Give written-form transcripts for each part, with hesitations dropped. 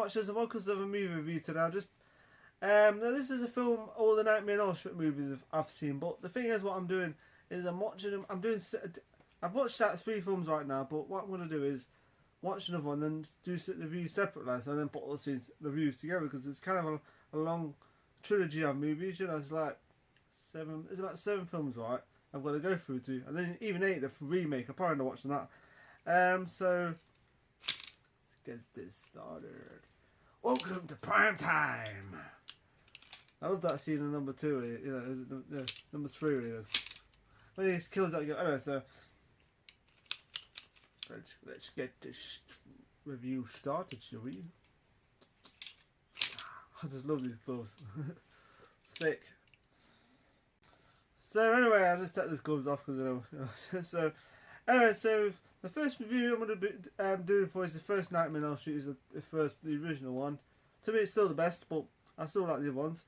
watchers, and welcome to a movie review today. Now this is a film, all the Nightmare on Elm Street movies I've seen, but the thing is what I'm doing is I'm watching them, I've watched that 3 films right now, but what I'm going to do is watch another one and do the reviews separately, and then put all the reviews together, because it's kind of a long trilogy of movies, you know, it's like about 7 films, right, I've got to go through to, and then even 8 the remake, I'm probably not watching that. So let's get this started. Welcome to prime time. I love that scene in number 2, you know, number 3 really is. When he kills that guy. Anyway, so let's get this review started, shall we? I just love these gloves. Sick. So anyway, I'll just take these gloves off because you know. So anyway, so the first review I'm going to be doing for is the first Nightmare on Elm Street, is the original one. To me, it's still the best, but I still like the other ones.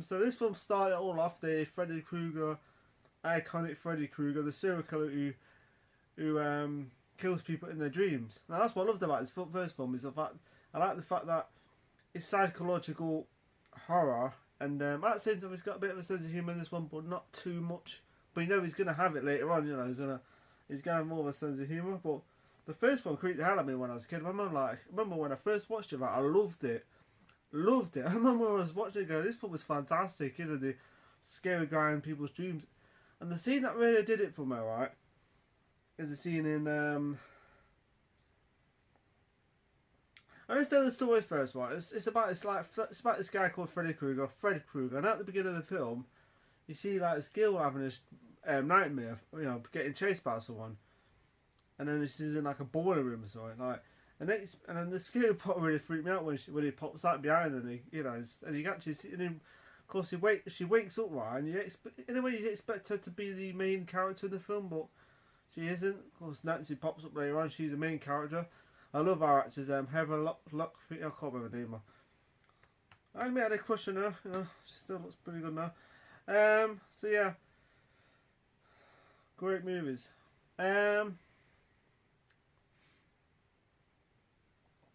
So this film started all off the Freddy Krueger, iconic Freddy Krueger, the serial killer who kills people in their dreams. Now that's what I loved about this first film, is the fact I like the fact that it's psychological horror, and at the same time it's got a bit of a sense of humour in this one, but not too much. But you know he's gonna have it later on. You know he's gonna have more of a sense of humour. But the first one creeped the hell out of me when I was a kid. I remember when I first watched it, I loved it. I remember when I was watching it going, this film was fantastic, you know, the scary guy in people's dreams. And the scene that really did it for me, right, is the scene in, I'll just tell the story first, right. It's about this guy called Freddy Krueger, and at the beginning of the film, you see like this girl having this nightmare, you know, getting chased by someone. And then she's in like a boiler room or something, like. And then the scary part really freaked me out when he pops out behind her, and and you actually see, and then, of course she wakes up, right, and in a way you expect her to be the main character in the film, but she isn't. Of course Nancy pops up later on, she's the main character. I love our actors, Heather Lock, I can't remember her name. I had a crush on her, you know, she still looks pretty good now. So yeah, great movies.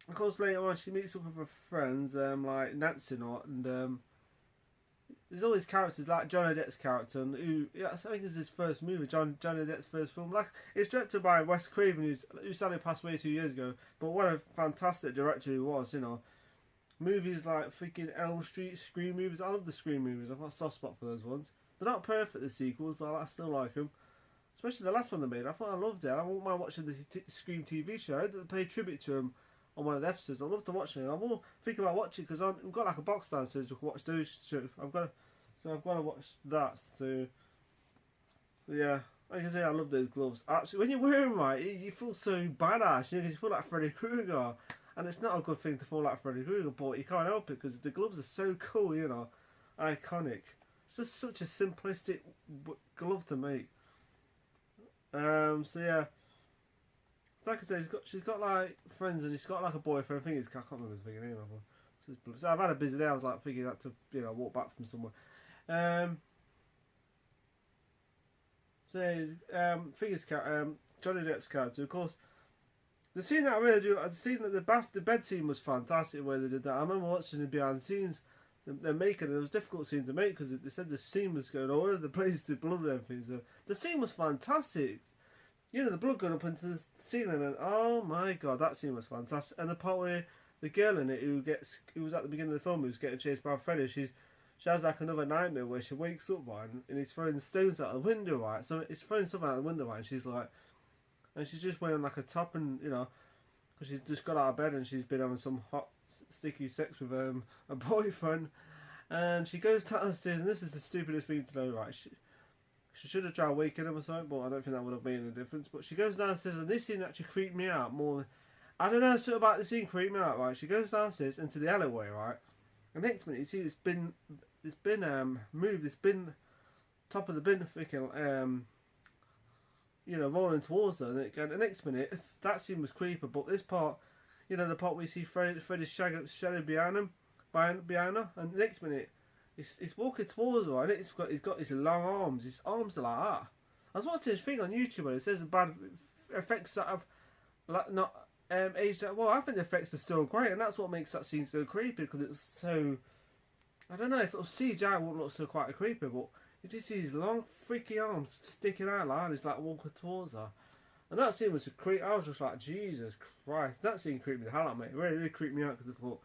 Of course, later on, she meets up with her friends, like Nancy and there's all these characters, like Johnny Depp's character, and I think it's his first movie, Johnny Depp's first film. Like, it's directed by Wes Craven, who sadly passed away 2 years ago, but what a fantastic director he was, you know. Movies like freaking Elm Street, Scream movies, I love the Scream movies, I've got a soft spot for those ones. They're not perfect, the sequels, but I still like them. Especially the last one they made, I thought I loved it. I won't mind watching the Scream TV show, they pay tribute to him on one of the episodes. I love to watch it. I will think about watching because I've got like a box downstairs to watch those two. I've got to watch that. So yeah, like I say, I love those gloves. Actually, when you wear them right, you feel so badass. You know, 'cause you feel like Freddy Krueger, and it's not a good thing to feel like Freddy Krueger, but you can't help it because the gloves are so cool. You know, iconic. It's just such a simplistic glove to make. So yeah. Like I said, she's got like friends, and she's got like a boyfriend. I think I can't remember his name. So I've had a busy day. I was like thinking that to walk back from somewhere. Johnny Depp's character, of course. The scene that I really do, the scene at the bed scene was fantastic. Where they did that, I remember watching the behind the scenes. They're making it. It was a difficult scene to make because they said the scene was going all over the place, the blood and everything. So the scene was fantastic. You know, the blood going up into the ceiling, and oh my god, that scene was fantastic. And the part where the girl in it who was at the beginning of the film, who's getting chased by Freddy, she has like another nightmare where she wakes up, right, and he's throwing stones out the window, right. So he's throwing something out the window, right, and she's just wearing like a top, and you know, because she's just got out of bed and she's been having some hot, sticky sex with a boyfriend, and she goes downstairs, and this is the stupidest thing to know, right. She should have tried waking him or something, but I don't think that would have made a difference. But she goes downstairs, and this scene actually creeped me out more. I don't know, something about the scene creeped me out, right? She goes downstairs into the alleyway, right? And next minute, you see this bin move, this bin, top of the bin, freaking, you know, rolling towards her. And the next minute, that scene was creepy, but this part, you know, the part where you see Freddy's shadow behind her, and the next minute, He's walking towards her, and he's got his long arms. His arms are like that. I was watching this thing on YouTube, and it says the bad effects that have, like, not aged well. I think the effects are still great, and that's what makes that scene so creepy, because it's so. I don't know, if it was CGI, it wouldn't look so quite creepy, but you just see his long freaky arms sticking out like, and he's like walking towards her. And that scene was a creep. I was just like, Jesus Christ, that scene creeped me the hell out, mate. It really creeped me out, because I thought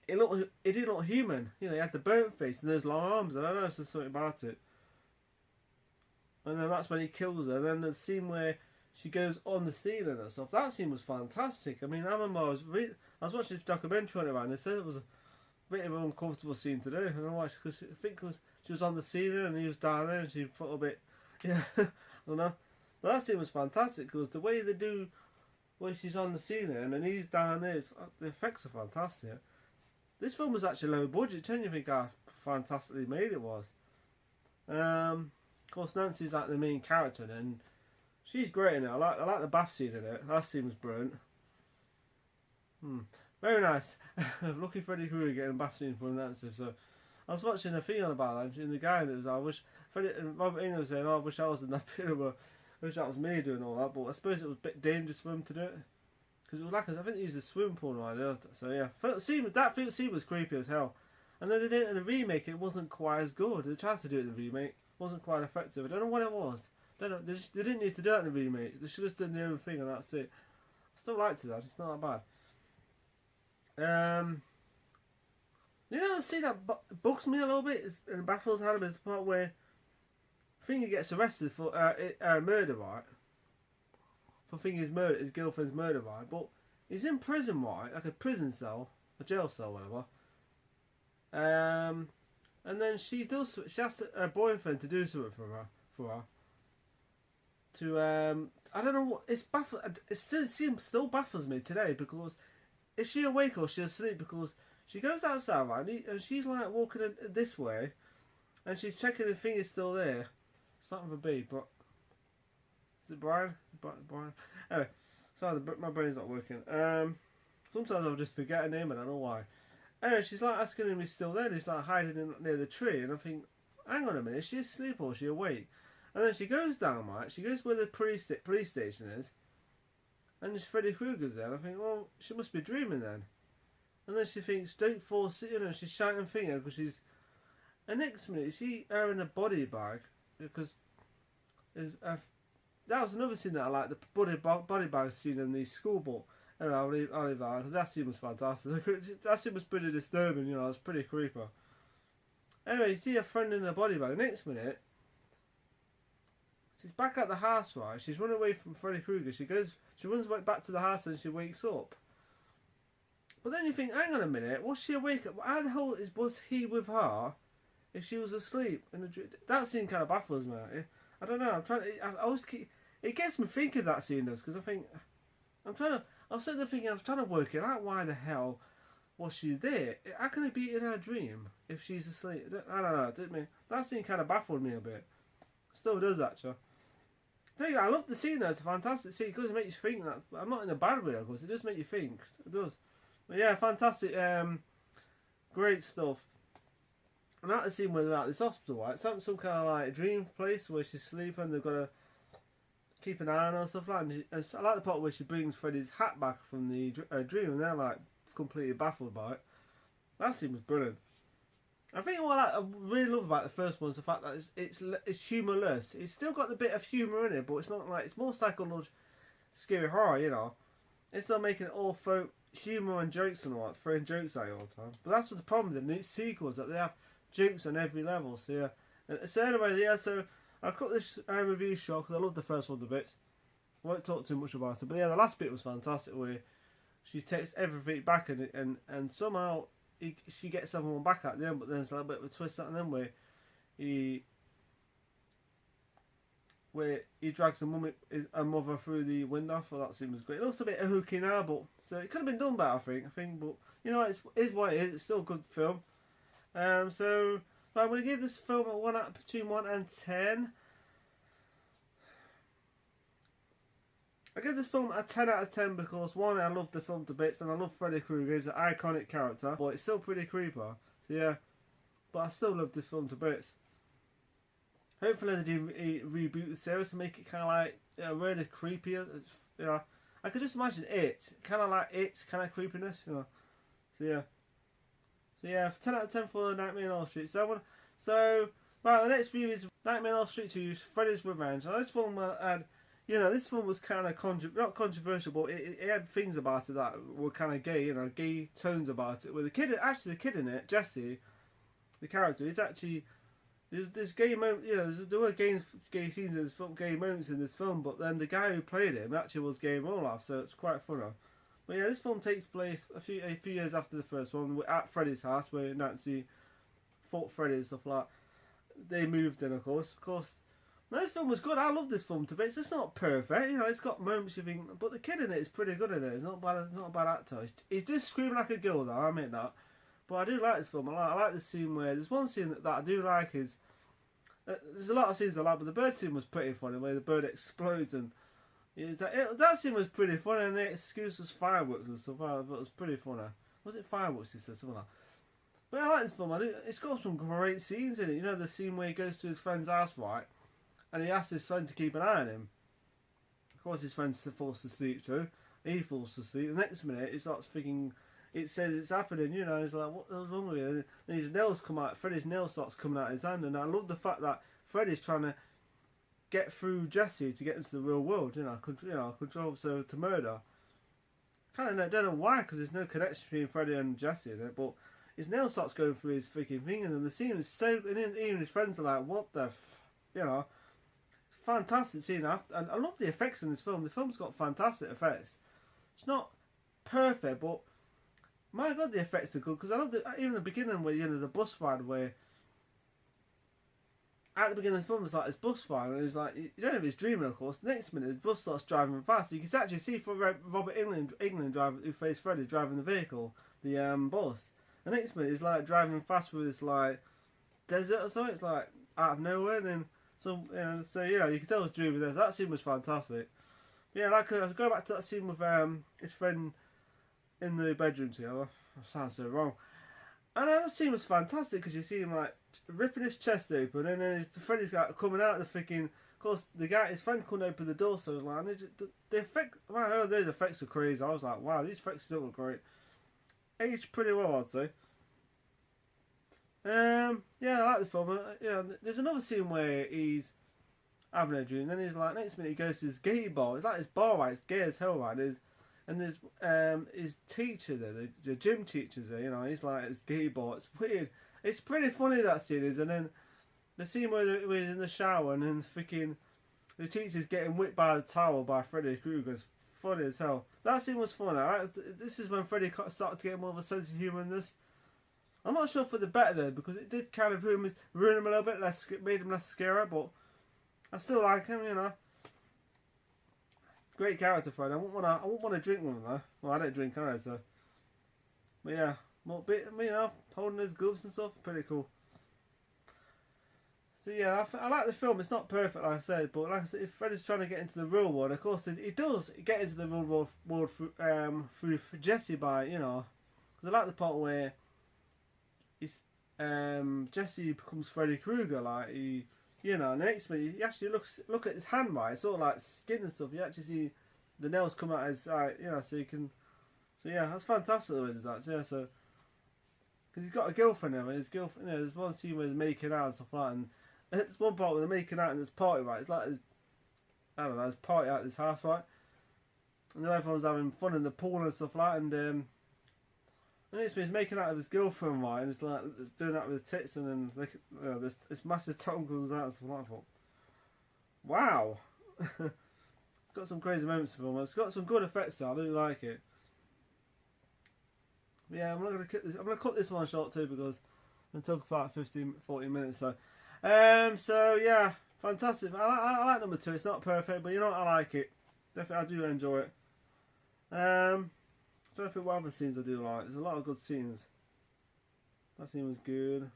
it did look human. You know, he had the burnt face and those long arms. I don't know, there's something about it. And then that's when he kills her. And then the scene where she goes on the ceiling and stuff. That scene was fantastic. I mean, I remember I was watching this documentary on it, and they said it was a bit of an uncomfortable scene to do. I don't know why, because I think she was on the ceiling and he was down there, and she felt a bit, yeah, I don't know. But that scene was fantastic, because the way they do, where she's on the ceiling and he's down there, the effects are fantastic. This film was actually low budget. Don't you think how fantastically made it was? Of course, Nancy's like the main character, and she's great in it. I like the bath scene in it. That scene was brilliant. Very nice. Lucky Freddy Krueger getting a bath scene from Nancy. So I was watching a thing on about that, and the guy that was, I wish Freddy and Robert England was saying, "Oh, I wish I was in that bit of a, I wish that was me doing all that." But I suppose it was a bit dangerous for him to do it, because it was like I think they used a swimming pool right there. So yeah, that scene was creepy as hell. And then they did it in the remake. It wasn't quite as good. They tried to do it in the remake. It wasn't quite effective. I don't know what it was. Don't know. They didn't need to do it in the remake. They should have done their own thing, and that's it. I still liked it. It's not that bad. You know the scene that bugs me a little bit and baffles me is the part where Finger gets arrested for murder, right? For thinking his girlfriend's murder, right? But he's in prison, right? Like a prison cell, a jail cell, whatever. And then she asks her boyfriend to do something for her. To I don't know what it still baffles me today, because is she awake or is she asleep? Because she goes outside, right, and she's like walking this way, and she's checking if Finger's still there. It's not with a B, but is it Brian? Brian. Anyway, sorry, my brain's not working. Sometimes I'll just forget her name, and I don't know why. Anyway, she's like asking him if he's still there, and he's like hiding near the tree, and I think, hang on a minute, is she asleep or is she awake? And then she goes down, right, she goes where the police station is, and there's Freddy Krueger's there, and I think, well, she must be dreaming then. And then she thinks, don't force it, you know, she's shouting Finger, because she's, and next minute, you see her in a body bag, because that was another scene that I liked, the body bag scene in the school ball. Anyway, I'll leave that, because that scene was fantastic. That scene was pretty disturbing, you know, it was pretty creepy. Anyway, you see a friend in a body bag. Next minute, she's back at the house, right? She's running away from Freddy Krueger. She runs back to the house, and she wakes up. But then you think, hang on a minute, was she awake? How the hell was he with her if she was asleep? That scene kind of baffles me. I don't know. I always keep. It gets me thinking that scene does, because I think I was sitting there thinking, I was trying to work it out. Why the hell was she there? How can it be in her dream if she's asleep? I don't know. That scene kind of baffled me a bit. Still does, actually. I love the scene though. It's a fantastic scene, because it makes you think that. I'm not in a bad way, of course. It does make you think. It does. But yeah, fantastic. Great stuff. And that scene where they're at this hospital, right? It's some kind of like dream place where she's sleeping. They've got to keep an eye on her and stuff like that. And I like the part where she brings Freddy's hat back from the dream, and they're like completely baffled by it. That scene was brilliant. I think what I really love about the first one is the fact that it's humourless. It's still got a bit of humour in it, but it's not like, it's more psychological, scary horror, you know. It's not making it all folk humour and jokes and all that, throwing jokes at you all the time. But that's what the problem with the sequels, that they have jokes on every level. So yeah. So anyway, yeah. So I cut this review short because I love the first one a bit. I won't talk too much about it, but yeah, the last bit was fantastic, where she takes everything back, and somehow she gets everyone back at the end. But there's a little bit of a twist at the end where he drags a mother through the window. So that scene was great. It looks a bit hooky now, but so it could have been done better, I think. But you know, it is what it is. It's still a good film. So I'm going to give this film between 1 and 10. I give this film a 10 out of 10 because, one, I love the film to bits, and I love Freddy Krueger. He's an iconic character, but it's still pretty creepy. So yeah, but I still love the film to bits. Hopefully they do reboot the series to make it kind of like really creepier. You know, I could just imagine it, kind of like it, kind of creepiness, you know. So yeah, 10 out of 10 for Nightmare on Elm Street. Right, the next review is Nightmare on Elm Street 2: Freddy's Revenge. Now this one had, you know, this one was kind of not controversial, but it had things about it that were kind of gay, you know, gay tones about it. With the kid in it, Jesse, the character, is actually there's gay moments, you know, there were gay scenes in this film, gay moments in this film, but then the guy who played him actually was gay in real life, so it's quite funny. But yeah, this film takes place a few years after the first one. We're at Freddy's house where Nancy fought Freddy and stuff like that. They moved in, of course. Now, this film was good. I love this film to bits. It's not perfect, you know. It's got moments you think, but the kid in it is pretty good in it. He's not a bad actor. He's just screaming like a girl, though. I admit that. But I do like this film. I like the scene where there's one scene that I do like is there's a lot of scenes I like, but the bird scene was pretty funny where the bird explodes and that scene was pretty funny, and the excuse was fireworks and stuff. I thought it was pretty funny. Was it fireworks? He said something like. But I like this film. It's got some great scenes in it. You know the scene where he goes to his friend's house, right? And he asks his friend to keep an eye on him. Of course, his friend falls asleep too. He falls asleep. The next minute, he starts thinking. It says it's happening. You know, he's like, "What the hell's wrong with you?" And then his nails come out. Freddy's nail starts coming out his hand, and I love the fact that Freddy's trying to get through Jesse to get into the real world. You know, control so to murder. Kind of don't know why, because there's no connection between Freddy and Jesse in it, but. His nail starts going through his freaking fingers, and the scene is so. And even his friends are like, "What the?" You know, it's a fantastic scene. And I love the effects in this film. The film's got fantastic effects. It's not perfect, but my God, the effects are good. Because I love even the beginning where the bus ride where. At the beginning of the film, it's like this bus ride, and he's like, you don't know if he's dreaming, of course. The next minute, the bus starts driving fast. You can actually see for Robert England driving, who plays Freddy, driving the vehicle, the bus. The next minute, he's like driving fast through this like desert or something. It's like out of nowhere, and then you can tell it's dreaming there. So that scene was fantastic. But yeah, like go back to that scene with his friend in the bedroom together. That sounds so wrong. And that scene was fantastic because you see him like ripping his chest open, and then Freddy's like coming out of the freaking. Of course, his friend couldn't open the door, so like the effect. Wow, those effects are crazy. I was like, wow, these effects still look great. Aged pretty well, I'd say. Yeah, I like the film. You know, there's another scene where he's having a dream, then he's like, next minute he goes to this gay bar. It's like this bar, right? It's gay as hell, right? And there's his teacher there, the gym teacher's there. You know, he's like this gay bar. It's weird. It's pretty funny, that scene is. And then the scene where he's in the shower and then freaking the teacher's getting whipped by the towel by Freddy Krueger. Funny as hell. That scene was funny. Right? This is when Freddy started to get more of a sense of humanness. I'm not sure for the better though, because it did kind of ruin him a little bit, made him less scary, but I still like him, you know. Great character, Freddy. I wouldn't want to drink one though. Well, I don't drink either, so. But yeah, you know, holding his gloves and stuff, pretty cool. So yeah, I like the film. It's not perfect, like I said, but like I said, if Freddy's trying to get into the real world, of course he does get into the real world through Jesse by, you know, because I like the part where Jesse becomes Freddy Krueger, like he, you know, next minute you actually look at his hand, right? It's sort of like skin and stuff. You actually see the nails come out as, you know, so you can. So yeah, that's fantastic the way they did that. Yeah, so because he's got a girlfriend now, and his girlfriend. You know, there's one scene where they're making out and stuff like that, and it's one part where they're making out in this party, right? It's like I don't know, there's party out at this house, right? And everyone's having fun in the pool and stuff like that, and he's making out with his girlfriend, right? And he's like doing that with his tits, and then like, you know, this massive tongue comes out and stuff like that. I thought, wow, it's got some crazy moments in the film. It's got some good effects though. I do like it. But yeah, I'm gonna cut this one short too because I'm gonna talk for like 40 minutes. So yeah, fantastic. I like number 2. It's not perfect, but you know what? I like it. Definitely, I do enjoy it. I'm trying to think what other scenes I do like. There's a lot of good scenes. That scene was good.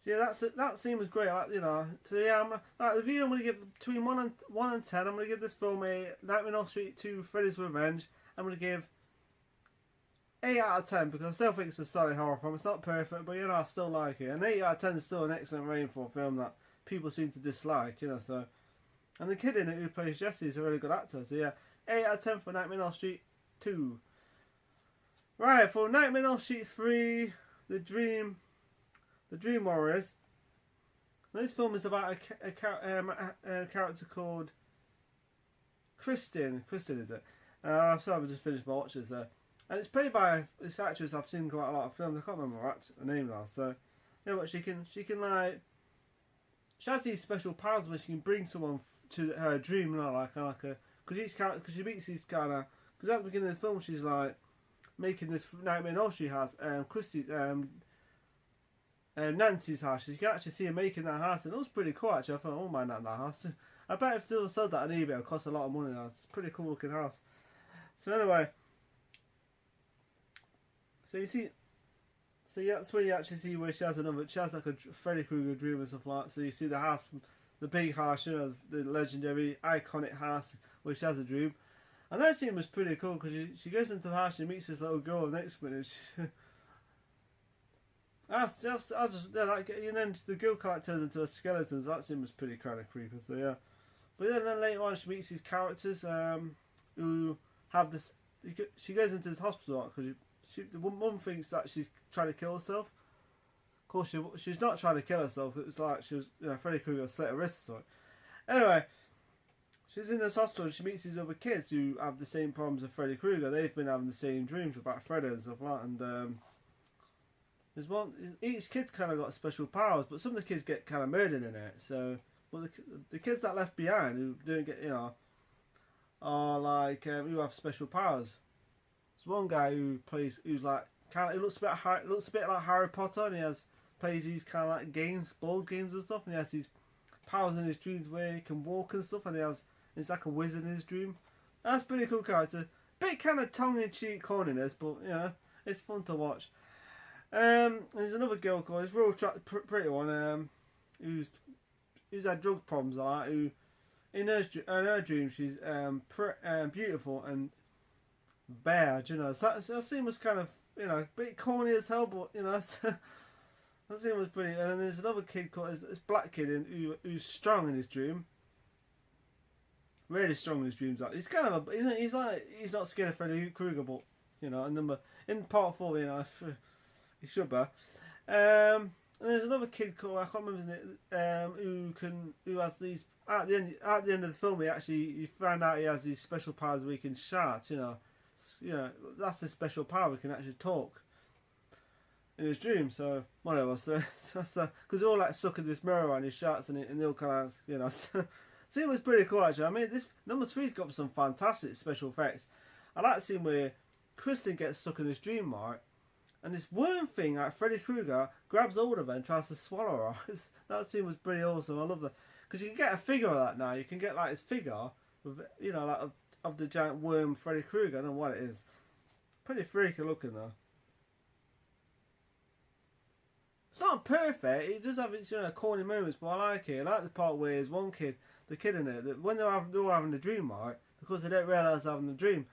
So yeah, that scene was great. Like, you know, so yeah, the review I'm gonna give between 1 and 10. I'm gonna give this film a Nightmare on Elm Street 2: Freddy's Revenge. I'm gonna give 8 out of 10 because I still think it's a solid horror film. It's not perfect, but I still like it. And 8 out of 10 is still an excellent rating for a film that people seem to dislike, So, and the kid in it who plays Jesse is a really good actor. So yeah, 8 out of 10 for Nightmare on Elm Street 2. Right, for Nightmare on Elm Street 3, The Dream Warriors. This film is about a character called Kristen. Kristen, is it? Sorry, I've just finished my watches there. And it's played by this actress I've seen quite a lot of films. I can't remember her name now. So, yeah, but she can like, she has these special powers where she can bring someone to her dream, like a, because she meets these kind of, because at the beginning of the film she's like making this Nightmare on Elm Street house, Nancy's house. You can actually see her making that house, and it was pretty cool actually. I thought, oh man, that house. I bet if still sold that on eBay, it'll cost a lot of money now. It's a pretty cool looking house. So anyway, so you see, so yeah, that's where you actually see where she has like a Freddy Krueger dream and stuff like that. So you see the house, the big house, the legendary, iconic house where she has a dream. And that scene was pretty cool because she goes into the house, she meets this little girl next minute. And then the girl kind of turns into a skeleton. So that scene was pretty kind of creepy. So yeah, but then later on she meets these characters who have this. She goes into this hospital because the mum thinks that she's trying to kill herself. Of course, she's not trying to kill herself. It's like she was, Freddy Krueger slit her wrists. So anyway, she's in this hospital and she meets these other kids who have the same problems as Freddy Krueger. They've been having the same dreams about Freddy and stuff like that. And there's one. Each kid kind of got special powers, but some of the kids get kind of murdered in it. So, but the kids that left behind who don't get, are like who have special powers. There's one guy who's like kind of, it looks a bit like Harry Potter, and he plays these kind of like games, board games and stuff, and he has these powers in his dreams where he can walk and stuff, and he's like a wizard in his dream. That's a pretty cool character. Bit kind of tongue-in-cheek corniness, but it's fun to watch. There's another girl called this real pretty one who's had drug problems like that, who in her dream she's beautiful and bad, So that scene was kind of a bit corny as hell, but that scene was pretty. And then there's another kid called this black kid who's strong in his dream, really strong in his dreams. Like he's kind of he's not scared of Freddy Krueger, but in part 4, he should be. And there's another kid called, I can't remember his name, who has these at the end of the film. You find out he has these special powers where he can shout. That's his special power. He can actually talk in his dream. So whatever. So because all like suck at this mirror and he shouts and they'll kind of So it was pretty cool actually. I mean, this number 3's got some fantastic special effects. I like the scene where Kristen gets stuck in his dream, right? And this worm thing, like Freddy Krueger, grabs hold of her and tries to swallow her. That scene was pretty awesome. I love that. Because you can get a figure of that now. You can get like this figure with, like of the giant worm Freddy Krueger. I don't know what it is. Pretty freaky looking though. It's not perfect. It does have its corny moments, but I like it. I like the part where there's one kid, the kid in it, that when they're all having a dream, right? Because they don't realise they're having a dream.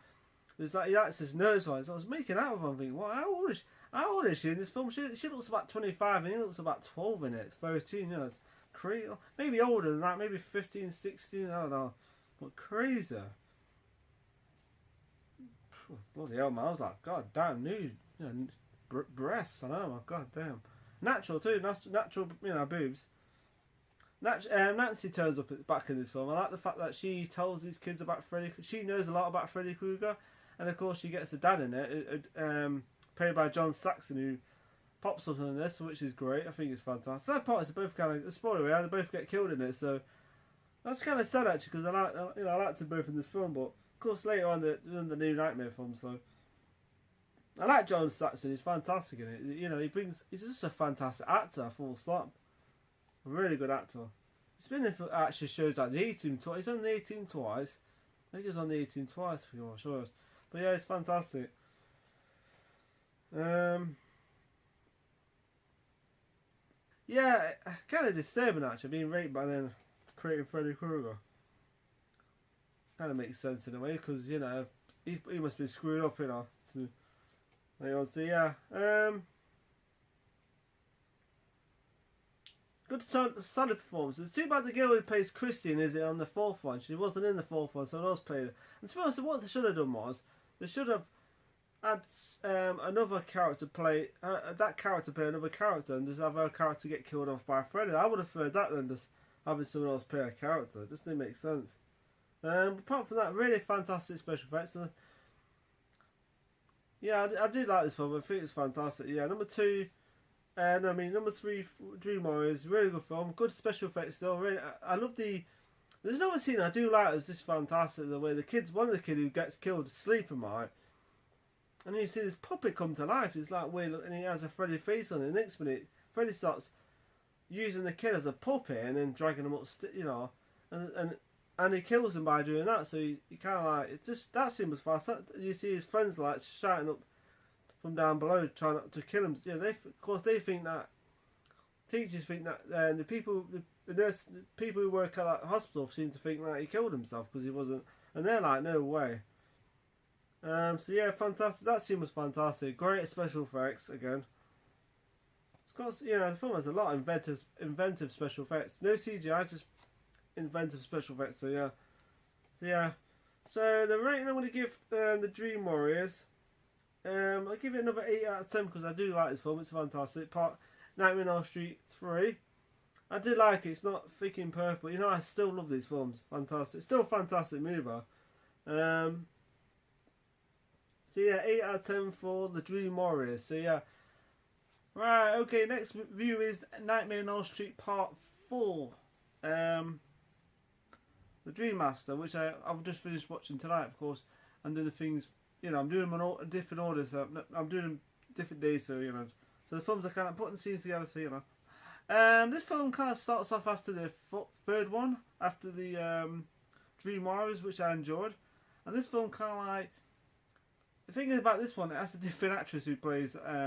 There's like he acts as nurse lines. I was making out with him thinking, well, how old is she in this film? She looks about 25 and he looks about 12 in it. 13, it's crazy. Maybe older than that, maybe 15, 16, I don't know. But crazy. Bloody hell, man. I was like, god damn, nude, breasts, I know, god damn. Natural too, natural, boobs. Nancy turns up back in this film. I like the fact that she tells these kids about Freddy. She knows a lot about Freddy Krueger. And of course she gets the dad in it, played by John Saxon, who pops up in this, which is great. I think it's fantastic. Sad part is they both kind of, spoiler, they both get killed in it, so that's kind of sad actually, because I liked them both in this film, but of course later on they're in the new Nightmare film, so I like John Saxon. He's fantastic in it. He's just a fantastic actor, full stop. A really good actor. He's been in for actually shows like the 18 twice. He's on the 18 twice. I think he was on the 18 twice for your shows. But yeah, it's fantastic. Yeah, kind of disturbing actually, being raped by then creating Freddy Krueger. Kind of makes sense in a way, because he must be screwed up, So yeah, good solid performance. It's too bad the girl who plays Christian is it on the fourth one. She wasn't in the fourth one, so I was playing it. And to be honest, what they should have done was they should have had another character play that character play another character, and just have her character get killed off by Freddy. I would have preferred that than just having someone else play a character. It just didn't make sense. Apart from that, really fantastic special effects. Yeah, I did like this film. I think it's fantastic. Yeah, number two. Number three, Dream Warriors, really good film, good special effects still. Really, I love the. There's another scene I do like. It's just fantastic the way one of the kid who gets killed sleeping, right, and you see this puppet come to life. It's like weird, and he has a Freddy face on it. The next minute, Freddy starts using the kid as a puppet and then dragging him up, and he kills him by doing that. So you kind of like it. Just that scene was fast. You see his friends like shouting up from down below trying not to kill him. Yeah, of course they think that teachers think that the people the people who work at that hospital seem to think that he killed himself because he wasn't, and they're like, no way. So yeah, fantastic. That scene was fantastic. Great special effects again. Of course, the film has a lot of inventive special effects. No CGI, just inventive special effects. So yeah. So the rating I'm going to give the Dream Warriors. I'll give it another 8 out of 10 because I do like this film. It's fantastic. Part Nightmare on Elm Street 3. I do like it. It's not freaking perfect, but I still love these films. Fantastic. Still a fantastic movie. So yeah, 8 out of 10 for the Dream Warriors. So yeah. Right, okay, next review is Nightmare on Elm Street Part 4. The Dream Master, which I've just finished watching tonight, of course, and doing the things. I'm doing them in different orders. So I'm doing them different days. So so the films are kind of putting scenes together. So this film kind of starts off after the third one, after the Dream Warriors, which I enjoyed, and this film kind of like the thing is about this one. It has a different actress who plays. What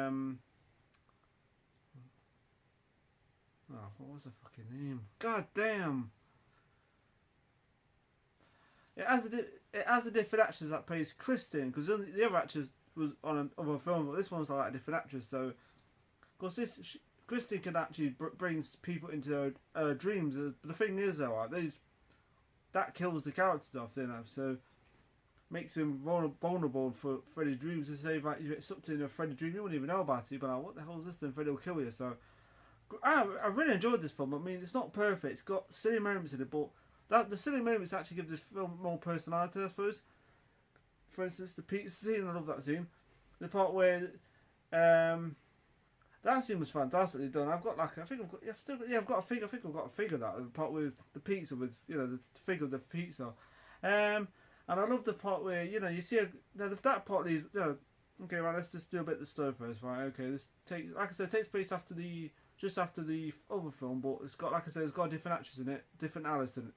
was the fucking name? God damn. It has a different actress that plays Kristen, because the other actress was on another film, but this one's like a different actress. So, of course, Kristen can actually brings people into her dreams. The thing is, though, that kills the characters off, so makes him vulnerable for Freddy's dreams. To say like you get sucked into a Freddy dream, you wouldn't even know about it. But like, what the hell is this? Then Freddy will kill you. So, I really enjoyed this film. I mean, it's not perfect. It's got silly moments in it, but the silly moments actually give this film more personality, I suppose. For instance, the pizza scene, I love that scene. The part where that scene was fantastically done. I've got I think I've got a figure. I think I've got a figure that the part with the pizza with the figure of the pizza. And I love the part where you see that part is okay, right. Let's just do a bit of the story first, right? Okay, takes place just after the other film, but it's got, like I said, it's got a different actress in it, different Alison,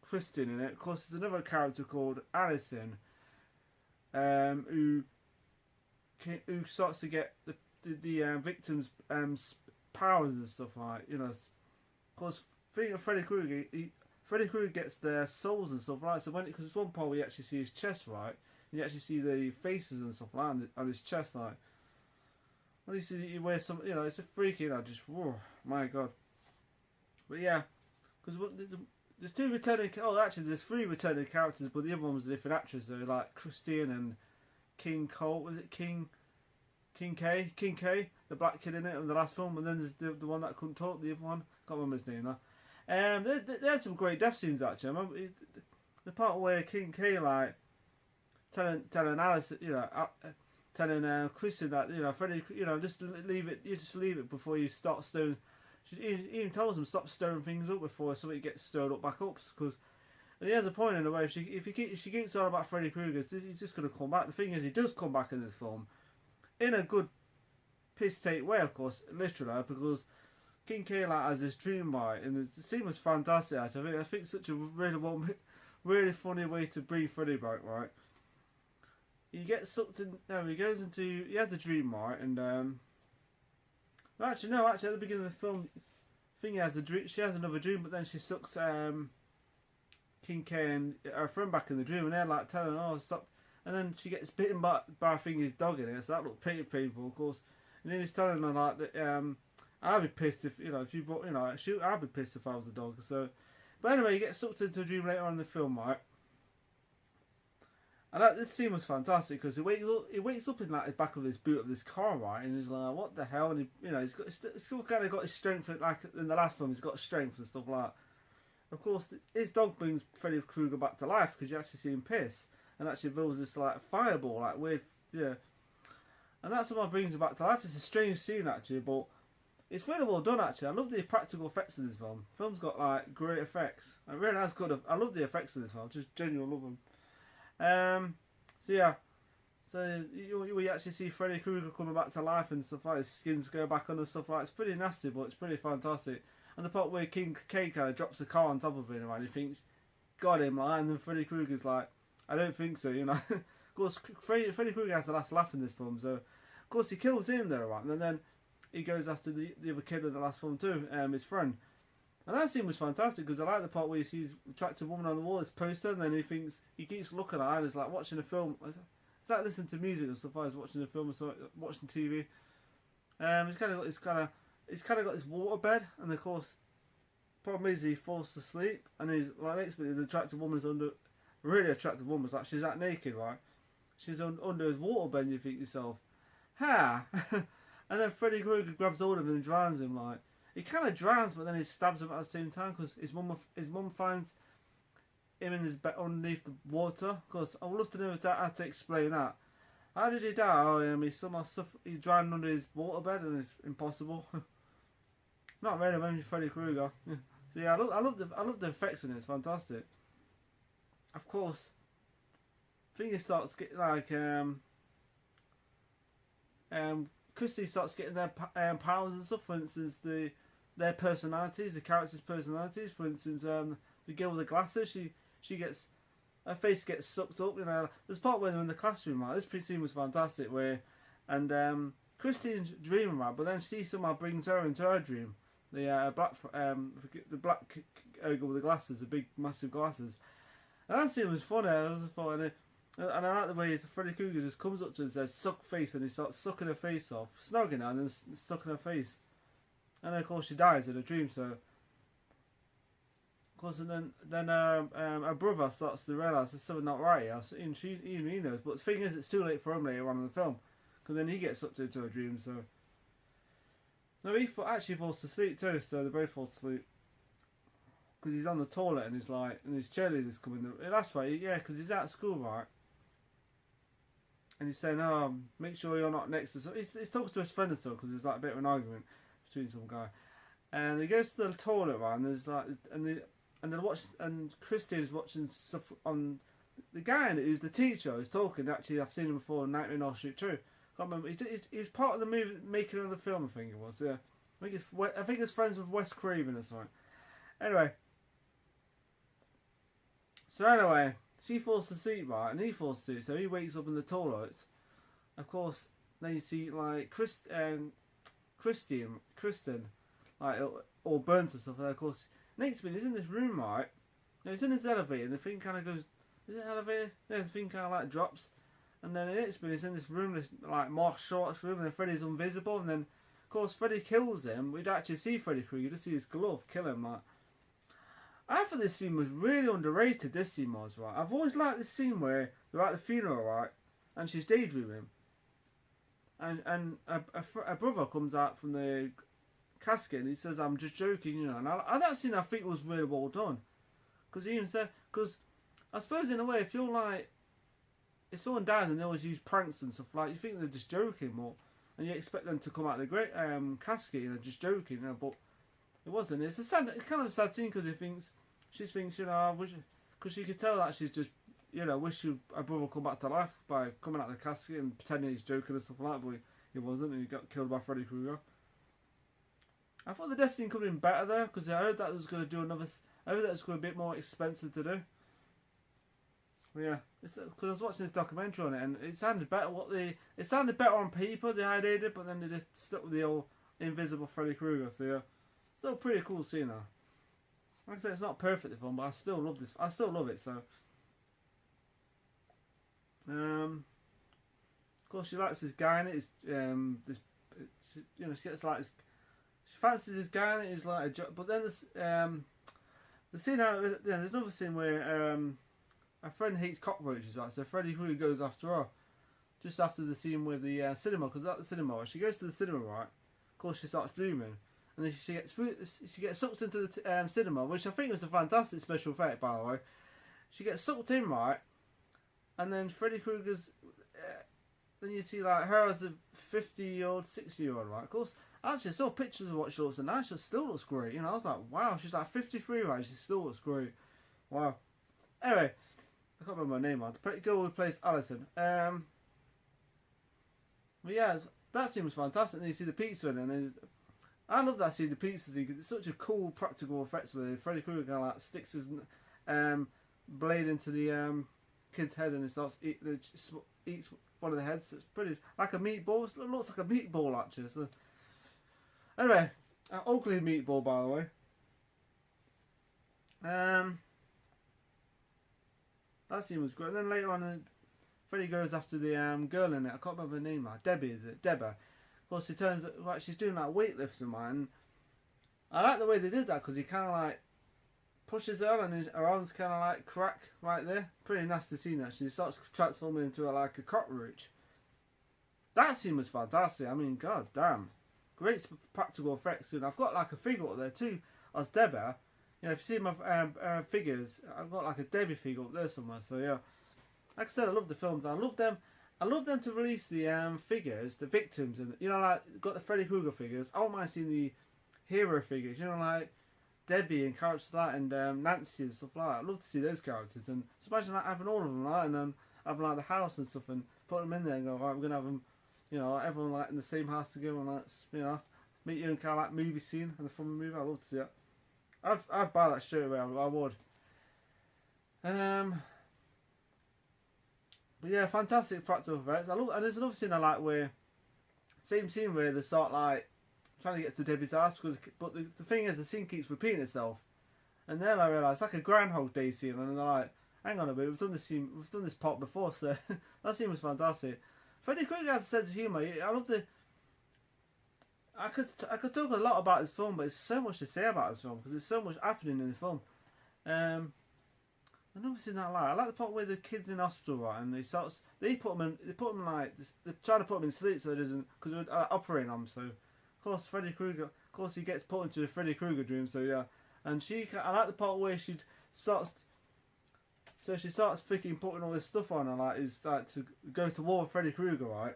Kristen in it. Of course, there's another character called Alison, who starts to get the victims' powers and stuff like. Of course, thinking of Freddy Krueger gets their souls and stuff like. So because there's one part where you actually see his chest, right? You actually see the faces and stuff like on his chest, like. At least he wears some, it's a freaky, just, whoa, my god. But yeah, because there's two returning, there's 3 returning characters, but the other one was a different actress, though, like Christine and King Cole, was it King K, the black kid in it, in the last film, and then there's the one that couldn't talk, the other one, can't remember his name now. They had some great death scenes, actually. I remember the part where King K, like, telling Alice, telling Kristen that Freddy, just leave it before you start stirring. She even tells him stop stirring things up before something gets stirred up back up. And he has a point in a way. If she keeps on about Freddy Krueger, he's just going to come back. The thing is, he does come back in this film, in a good piss take way, of course, literally, because King K has this dream right, and the scene was fantastic. Actually, I think such a really funny way to bring Freddy back, right? He gets sucked in. No, he goes into. He has the dream, right? And actually, at the beginning of the film, Thing has a dream. She has another dream, but then she sucks King K and her friend back in the dream, and they're like telling her, "Oh, stop!" and then she gets bitten by I think his dog in it. So that looked pretty painful, of course. And then he's telling her like that. I'd be pissed if if you brought I'd be pissed if I was the dog. So, but anyway, he gets sucked into a dream later on in the film, right? And this scene was fantastic because he wakes up in like the back of this boot of this car, right? And he's like, "What the hell?" And he's still kind of got his strength, like in the last film, he's got strength and stuff like that. Of course, his dog brings Freddy Krueger back to life because you actually see him piss and actually builds this like fireball, like weird, yeah. And that's what brings him back to life. It's a strange scene actually, but it's really well done actually. I love the practical effects in this film. The film's got like great effects. I really has good. I love the effects in this film. Just genuinely love them. So yeah, so you actually see Freddy Krueger coming back to life and stuff like his skins go back on and stuff like that. It's pretty nasty, but it's pretty fantastic. And the part where King K kind of drops the car on top of him and he thinks, got him, like, and then Freddy Krueger's like, I don't think so, Of course, Freddy Krueger has the last laugh in this film, so of course he kills him there, right? And then he goes after the other kid in the last film too, his friend. And that scene was fantastic because I like the part where he sees attractive woman on the wall, this poster, and then he keeps looking at her and it's like watching a film. It's like listening to music and stuff. I was watching a film or watching TV. He's kind of got this water bed, and of course, problem is he falls to sleep, and he's like next minute the attractive woman's under, really attractive woman's like she's that naked, right? She's under his water bed, and you think to yourself, ha! And then Freddy Krueger grabs hold of him and drowns him, like. He kind of drowns, but then he stabs him at the same time because his mum finds him in his bed underneath the water. Of course, I would love to know how to explain that. How did he die? Oh, he drowned under his waterbed, and it's impossible. Not really, maybe Freddy Krueger. So yeah, I love the effects in it. It's fantastic. Of course, things starts getting like Christie starts getting their powers and stuff. For instance, their personalities, the characters' personalities. For instance, the girl with the glasses, she gets, her face gets sucked up. There's part where they're in the classroom, right? This scene was fantastic. Christine's dreaming, right? But then she somehow brings her into her dream. The black girl with the glasses, the big massive glasses. And that scene was funny. And I like the way Freddy Krueger just comes up to her and says, "Suck face," and he starts sucking her face off, snogging her, and then sucking her face. And then, of course, she dies in a dream. So, of course, and then her brother starts to realise there's something not right here. So, even he knows. But the thing is, it's too late for him later on in the film, because then he gets sucked into a dream. So, no, he actually falls to sleep too. So they both fall to sleep. Because he's on the toilet and he's like, and his cheerleader's coming. That's right, yeah, because he's out of school, right? And he's saying, "Oh, make sure you're not next to." So he's talking to his friend and stuff because there's like a bit of an argument between some guy. And he goes to the toilet, right? And there's like, and Christine's watching stuff on the guy in it who's the teacher who's talking. Actually, I've seen him before in Nightmare on Elm Street 2. Can't remember. He's part of the movie making of the film. I think it was. Yeah, I think he's friends with Wes Craven or something. Anyway. So anyway, she falls to sleep, right, and he falls to sleep, so he wakes up in the toilet. Of course, then you see, like, Kristen, like, all burnt and stuff, and of course, next minute, he's in this room, right, now he's in his elevator, and the thing kind of goes, is it elevator? Yeah, the thing kind of, like, drops, and then the next minute, he's in this room, this, like, martial arts room, and then Freddy's invisible, and then, of course, Freddy kills him. We'd actually see Freddy Krueger, you just see his glove kill him, like. I thought this scene was really underrated, this scene was, right? I've always liked this scene where they're at the funeral, right? And she's daydreaming. And a brother comes out from the casket and he says, "I'm just joking," And that scene I think was really well done. Because he even said, because I suppose in a way, if you're like, if someone dies and they always use pranks and stuff, like, you think they're just joking more. And you expect them to come out of the great casket, just joking, but it wasn't. It's kind of a sad scene because she thinks, I wish, because she could tell that she's just, wish her brother would come back to life by coming out of the casket and pretending he's joking and stuff like that, but he wasn't, and he got killed by Freddy Krueger. I thought the death scene could have been better there because I heard that was going to do I heard that was going to be a bit more expensive to do. But yeah, because I was watching this documentary on it and it sounded better. It sounded better on paper, the idea did, but then they just stuck with the old invisible Freddy Krueger. So yeah. Still pretty cool scene now. Like I said, it's not perfect the film, but I still love this. I still love it. So Of course, she likes this guy in it. She gets like this, she fancies this guy in it. He's like but then the scene out. There's another scene where a friend hates cockroaches, right? So Freddy Krueger goes after her, just after the scene with the cinema, because at the cinema, she goes to the cinema, right? Of course, she starts dreaming, and then she gets sucked into the cinema, which I think was a fantastic special effect, by the way. She gets sucked in, right, and then Freddy Krueger's. Then you see like her as a 50-year-old, 60-year-old, right? Of course, actually, I saw pictures of what she looks, and now she still looks great. You know, I was like, wow, she's like 53, right? She still looks great. Wow. Anyway, I can't remember her name. The girl who plays Alison. But yeah, that scene was fantastic. And you see the pizza in it, and I love that scene, the pizza thing, because it's such a cool practical effect where Freddy Krueger kind of like sticks his blade into the kid's head and he starts eats one of the heads. It's pretty like a meatball. It looks like a meatball actually. So, anyway, ugly meatball, by the way. That scene was great. And then later on, Freddy goes after the girl in it. I can't remember her name now. Debbie, is it? Deborah. Of course, it turns out like she's doing like weightlifting, man. I like the way they did that because he kind of like pushes her and her arms kind of like crack right there. Pretty nasty scene actually. She starts transforming into like a cockroach. That scene was fantastic. I mean, god damn. Great practical effects. And I've got like a figure up there too as Deborah. You know, if you see my figures, I've got like a Debbie figure up there somewhere. So yeah, like I said, I love the films. I love them. I love them to release the figures, the victims, and you know, like got the Freddy Krueger figures. I don't mind seeing the hero figures. You know, like Debbie and characters like that, and Nancy and stuff like that. I love to see those characters, and just imagine like having all of them, right, and then having like the house and stuff, and put them in there and go, right, we're gonna have them, you know, everyone like in the same house together, and like, you know, meet you in kind of like movie scene and the fun movie. I love to see it. I'd buy that straight away. I would. But yeah, fantastic practical effects. I love, and there's another scene I like where, same scene where they start like trying to get to Debbie's house, but the thing is, the scene keeps repeating itself, and then I realise it's like a Groundhog Day scene, and they're like, hang on a minute, we've done this part before, so that scene was fantastic. Freddy Krueger has a sense of humour. I love the. I could talk a lot about this film, but there's so much to say about this film because there's so much happening in the film. I've never seen that like. I like the part where the kid's in hospital, right, and they put him like they're trying to put him in sleep so it isn't because they're operating on him. So of course Freddy Krueger, of course he gets put into a Freddy Krueger dream. So yeah, and I like the part where she starts freaking putting all this stuff on her, like is like to go to war with Freddy Krueger, right?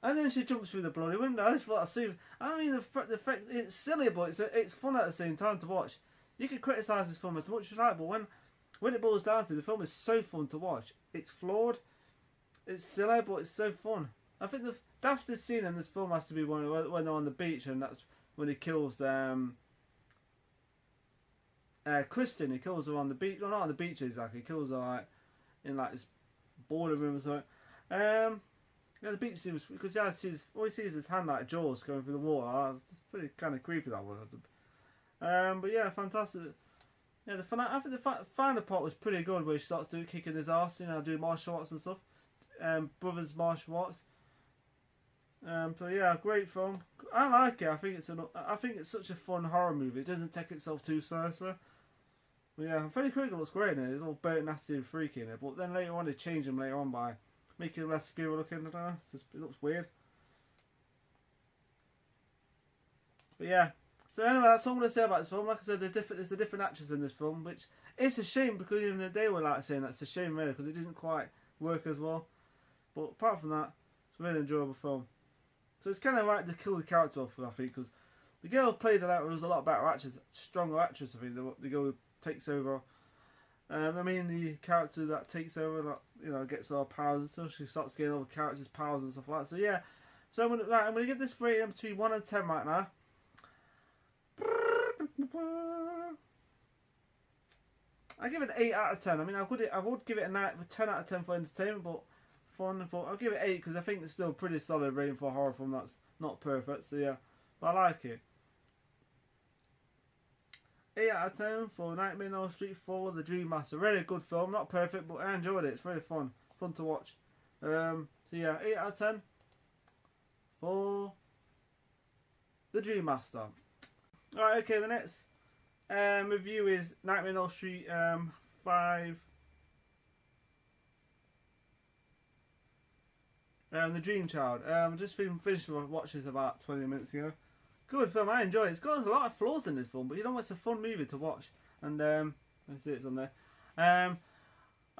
And then she jumps through the bloody window. I just thought I mean, the fact it's silly, but it's fun at the same time to watch. You can criticise this film as much as you like, but when it boils down to it, the film is so fun to watch. It's flawed, it's silly, but it's so fun. I think the daftest scene in this film has to be when they're on the beach, and that's when he kills Kristen. He kills her on the beach. Well, not on the beach exactly. He kills her like in like this boiler room or something. Yeah, the beach scene was because all he sees is his hand like jaws going through the water. It's pretty kind of creepy, that one. But yeah, fantastic. Yeah, I think the final part was pretty good where he starts kicking his ass, you know, doing martial arts and stuff. Brothers martial arts. But yeah, great film. I like it. I think it's such a fun horror movie. It doesn't take itself too seriously. But yeah, Freddy Krueger looks great in it. He's all burnt, nasty, and freaky in it. But then later on, they change him later on by making him less scary looking. I don't know. It looks weird. But yeah. So anyway, that's all I'm going to say about this film. Like I said, there's the different actors in this film, which it's a shame because even they were like saying that's a shame really because it didn't quite work as well. But apart from that, it's a really enjoyable film. So it's kind of right to kill the character off, I think, because the girl who played it out was a lot better actress, stronger actress. I think the girl who takes over. I mean the character that takes over, like, you know, gets all powers and stuff. She starts getting all the characters' powers and stuff like that. So yeah, so I'm gonna give this rating between 1 and 10 right now. I give it an 8 out of 10. I mean, I would give it a 10 out of 10 for entertainment, but fun. But I'll give it 8 because I think it's still a pretty solid rating for a horror film that's not perfect. So yeah, but I like it. 8 out of 10 for Nightmare on Elm Street 4: The Dream Master. Really good film, not perfect, but I enjoyed it. It's really fun to watch. So yeah, 8 out of 10 for the Dream Master. Alright, okay, the next review is Nightmare on Elm Street 5. The Dream Child. Just finished watching this about 20 minutes ago. Good film, I enjoy it. It's got a lot of flaws in this film, but you know, it's a fun movie to watch. And let's see, it's on there. I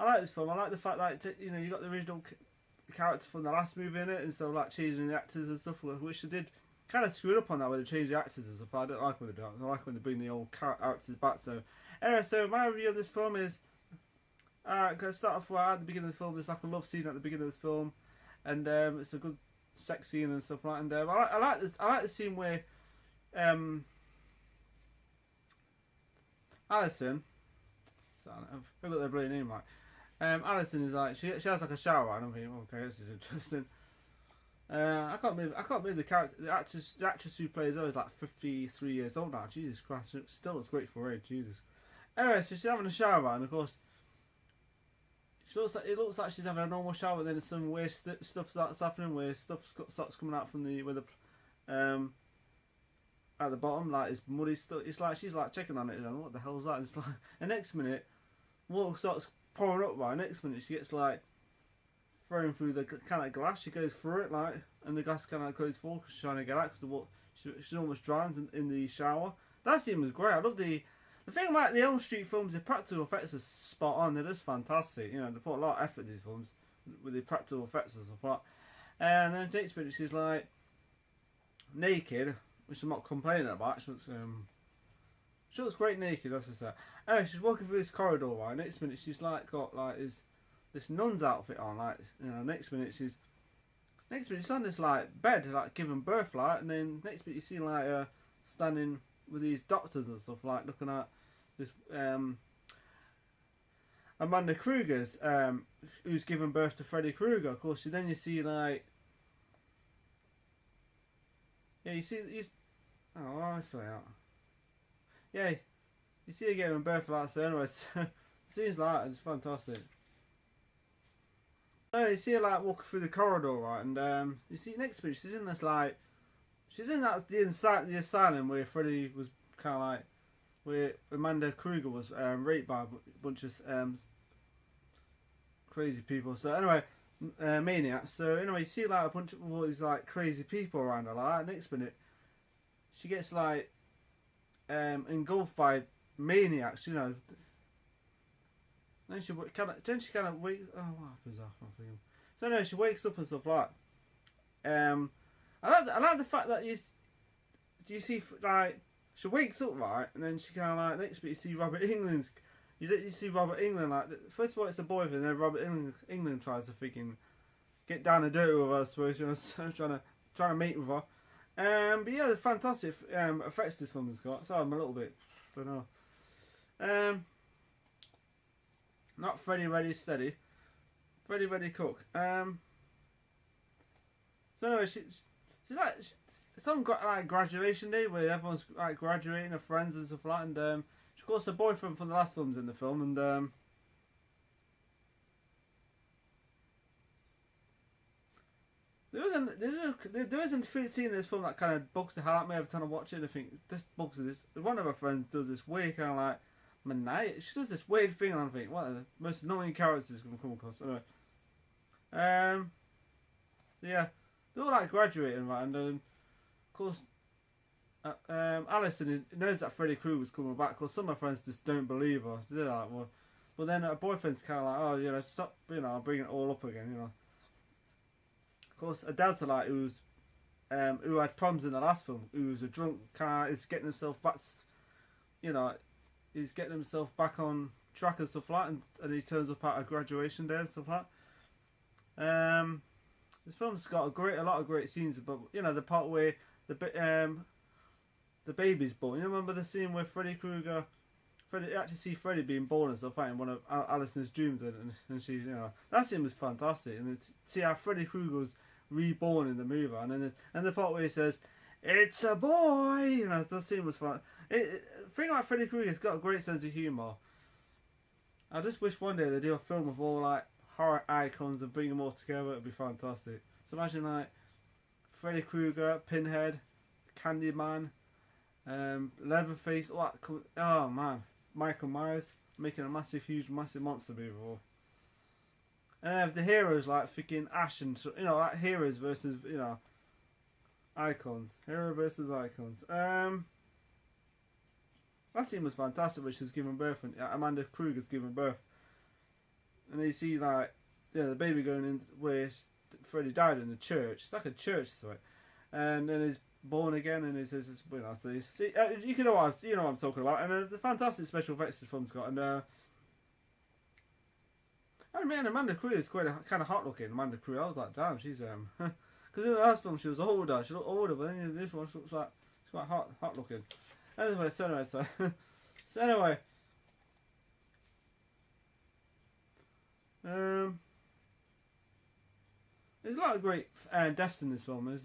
like this film. I like the fact that you know, you got the original character from the last movie in it, instead of like changing the actors and stuff, which they did kind of screwed up on that when they changed the actors and stuff. I don't like when they do it. I like when they bring the old characters back. So anyway, so my review of this film is gonna start off right at the beginning of the film. There's like a love scene at the beginning of the film, and it's a good sex scene and stuff like that. And I like this. I like the scene where Alison, I've got their bloody name right. Alison is like, she has like a shower, and I'm thinking, okay, this is interesting. I can't believe the actress who plays her is like 53 years old now. Jesus Christ, it still looks great for her age. Jesus. Anyway, so she's having a shower, and of course, it looks like she's having a normal shower. Then some weird stuff starts happening, where stuff starts coming out from at the bottom, like it's muddy stuff. It's like she's like checking on it, and what the hell is that? And it's like, the next minute, water starts pouring up. Right, next minute she gets like thrown through the kind of glass. She goes through it, like, and the glass kind of goes full because she's trying to get out because the water. She almost drowns in the shower. That scene was great. I love the thing about the Elm Street films. The practical effects are spot on. They're just fantastic. You know, they put a lot of effort in these films with the practical effects and stuff like that. And then next minute she's like naked, which I'm not complaining about. She looks great naked, that's just that. Anyway, she's walking through this corridor, right? Next minute she's like got like this nun's outfit on, like, you know. Next minute she's on this like bed, like giving birth, like, and then next minute you see like standing with these doctors and stuff, like looking at this Amanda Kruger's who's giving birth to Freddy Krueger. Of course, then you see like, yeah, you oh, I saw that. Yeah, you see her giving birth like that. So anyway, scenes like that, it's fantastic. So you see her like walking through the corridor, right, and you see next to me, she's in this like, the asylum where Freddy was kind of like, where Amanda Kruger was raped by a bunch of crazy people. So anyway, maniacs. So anyway, you see like a bunch of all these like crazy people around her. Like next minute, she gets like engulfed by maniacs. You know. Then she kind of wakes. Oh, what happens after? So anyway, she wakes up and stuff like. I like the fact that you see like she wakes up, right, and then she kind of like next bit you see Robert England's. You see Robert England like, first of all it's a boyfriend, and then Robert England tries to freaking get down and dirty with her, I suppose, you know, trying to mate with her. But yeah, the fantastic effects this film has got. So I'm a little bit, but no. Not Freddy Ready Steady, Freddy Ready Cook. So anyway, she's like, some like graduation day where everyone's like graduating, her friends and stuff like that, and of course her boyfriend from the last film's in the film, and there isn't a scene in this film that kind of bugs the hell out of me every time I watch it. And I think this bugs this. One of her friends does this weird kind of like maniac. She does this weird thing, and I think, what are the most annoying characters going to come across? Anyway, so yeah, they're all like graduating, right, and of course. Alison knows that Freddy Krueger's coming back, because some of my friends just don't believe her. They're like, well, but then her boyfriend's kind of like, oh, you know, stop, you know, bringing it all up again, you know. Of course, her dad's like, who had problems in the last film, who's a drunk, kind of is getting himself back, you know, he's getting himself back on track and stuff like that, and he turns up at a graduation day and stuff like that. This film's got a lot of great scenes, but you know, the part where the baby's born. You remember the scene where you actually see Freddy being born and stuff, in one of Alison's dreams, and she, you know, that scene was fantastic. And see how Freddy Krueger's reborn in the movie, and the part where he says, "It's a boy," you know, that scene was fun. The thing about Freddy Krueger's got a great sense of humour. I just wish one day they do a film of all like horror icons and bring them all together. It'd be fantastic. So imagine like Freddy Krueger, Pinhead, Candyman, Leatherface. Oh man, Michael Myers making a massive, huge, massive monster movie. And have the heroes like freaking Ash and like heroes versus icons. Hero versus icons. That scene was fantastic when she was giving birth, and Amanda Kruger's giving birth. And you see like the baby going in where Freddy died in the church. It's like a church, sorry. And then he's born again, and he says, see, you know what I'm talking about. And the fantastic special effects this film's got, and I mean, Amanda Kruger is quite kind of hot looking. Amanda Kruger, I was like, damn, she's because in the last film she was older. She looked older, but then in this one she looks like she's quite hot looking. Anyway, so anyway, there's a lot of great deaths in this film.